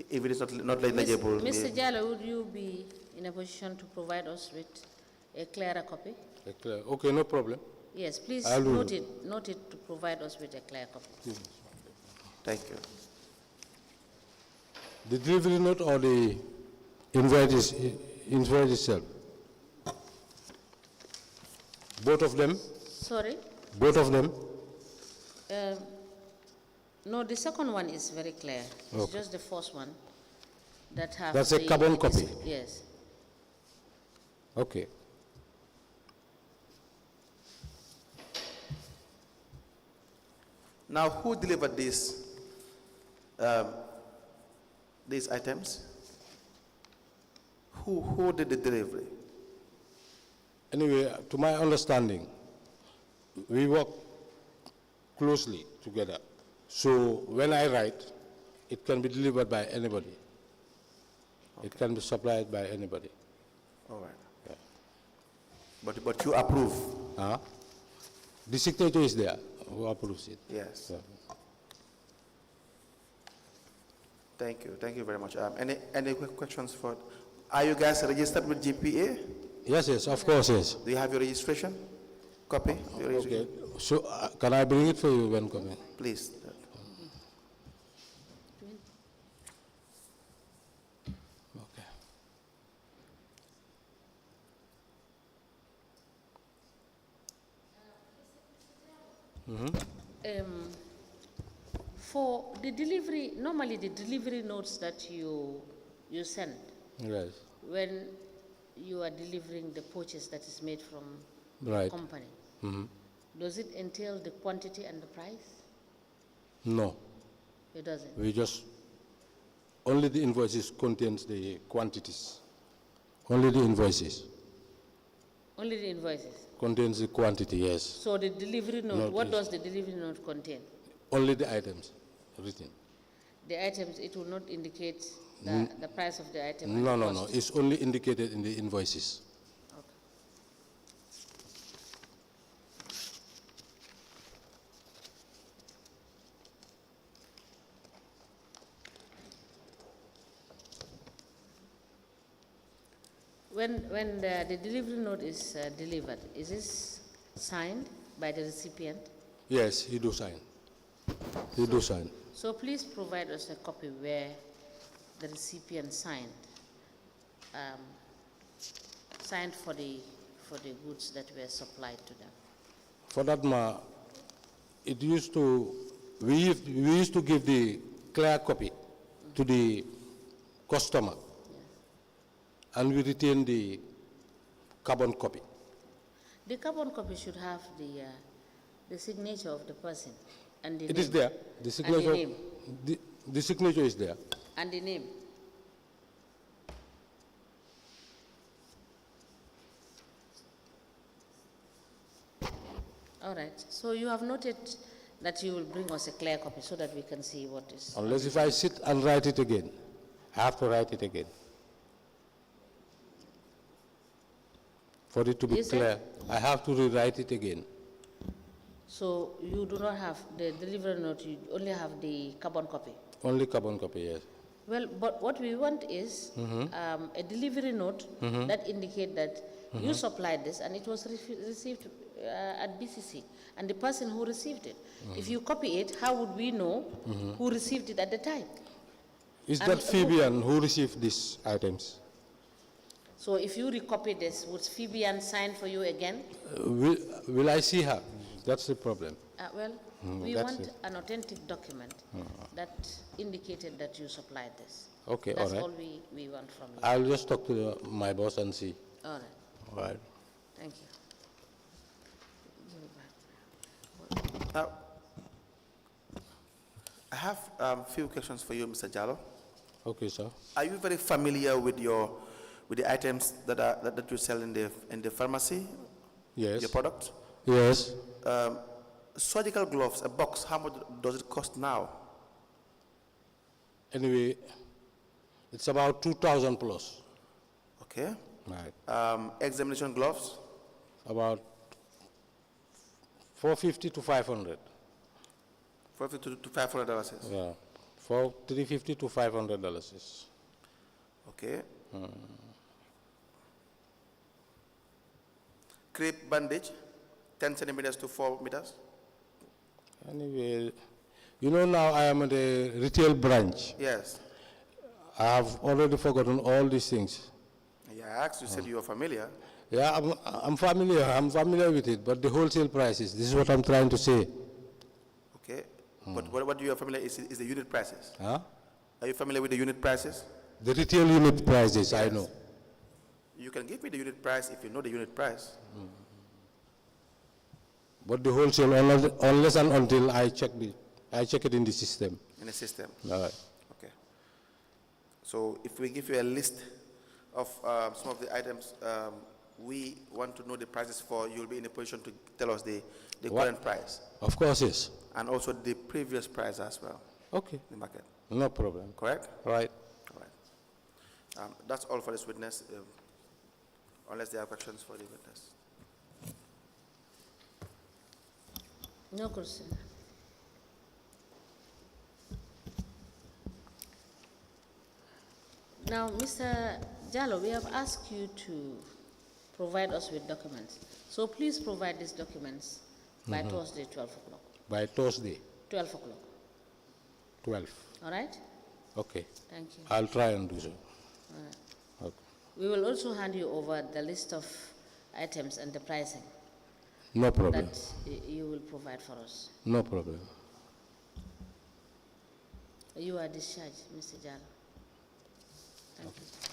If it is not legible. Mr. Jallow, would you be in a position to provide us with a clearer copy? Okay, no problem. Yes, please note it to provide us with a clear copy. Thank you. The delivery note or the invite itself? Both of them? Sorry? Both of them? No, the second one is very clear. It's Okay. just the first one that has. That's a carbon copy? Yes. Okay. Now, who delivered these items? Who did the delivery? Anyway, to my understanding, we work closely together. So when I write, it can be delivered by anybody. Okay. It can be supplied by anybody. All right. Yeah. But you approve? The signature is there. Who approves it? Yes. Yeah. Thank you. Thank you very much. Any quick questions for? Are you guys registered with GPA? Yes, of course, yes. Do you have your registration copy? Your registration? Okay. So can I bring it for you when coming? Please. Okay. For the delivery, normally the delivery notes that you send, Yes. when you are delivering the purchase that is made from Right. the company, Does it entail the quantity and the price? No. It doesn't. We just, only the invoices contains the quantities. Only the invoices Only the invoices. contains the quantity, yes. So the delivery note, Note what is- does the delivery note contain? Only the items written. The items, it will not indicate the price of the item. and No, the no, no. cost. It's only indicated in the invoices. Okay. When the delivery note is delivered, is this signed by the recipient? Yes, he do sign. He do sign. So please provide us a copy where the recipient signed, signed for the goods that were supplied to them. For that matter, it used to, we used to give the clear copy to the customer, and we retain the carbon copy. The carbon copy should have the signature of the person and the It name. is there. The signature, name. the signature is there. And the name. All right. So you have noted that you will bring us a clear copy so that we can see what is. Unless if I sit and write it again, I have to write it again. For it to be You said- clear, I have to rewrite it again. So you do not have the delivery note, you only have the carbon copy. Only carbon copy, yes. Well, but what we want is a delivery note that indicate that you supplied this and it was received at B.C.C. and the person who received it. If you copy it, how would we know who received it at the time? Is And that Fabian who received these items? So if you recopy this, would Fabian sign for you again? Will I see her? That's the problem. Well, we that's want it. an authentic document that indicated that you supplied this. Okay, That's all right. all we want from you. I'll just talk to my boss and see. All right, All right. thank you. I have a few questions for you, Mr. Jallow. Okay, sir. Are you very familiar with the items that you sell in the pharmacy? Yes. Your products? Yes. Surgical gloves, a box, how much does it cost now? Anyway, it's about 2,000 plus. Okay. Right. Examination gloves, About 450 to 500. $450 to $500. Yeah. For 350 to $500. Okay. Crepe bandage, 10 centimeters to 4 meters. Anyway, you know now I am at the retail branch. Yes. I have already forgotten all these things. Yeah, I asked, you said you are familiar. Yeah, I'm familiar with it, but the wholesale prices, this is what I'm trying to say. Okay. But what you are familiar is the unit prices. Huh? Are you familiar with the unit prices? The retail unit prices, I Yes. know. You can give me the unit price if you know the unit price. But the wholesale, unless and until I check it in the system. In the system. All right. Okay. So if we give you a list of some of the items we want to know the prices for, you'll be in a position to tell us the What? current price Of course, yes. and also the previous price as well, Okay, the market. no problem. Correct? Right. All right. That's all for this witness, unless there are questions for the witness. No question. Now, Mr. Jallow, we have asked you to provide us with documents. So please provide these documents by Thursday, 12 o'clock. By Thursday, 12 o'clock. 12. All right? Okay. Thank you. I'll try and do so. All right. Okay. We will also hand you over the list of items and the pricing No problem. that you will provide for us. No problem. You are discharged, Mr. Jallow. Thank you.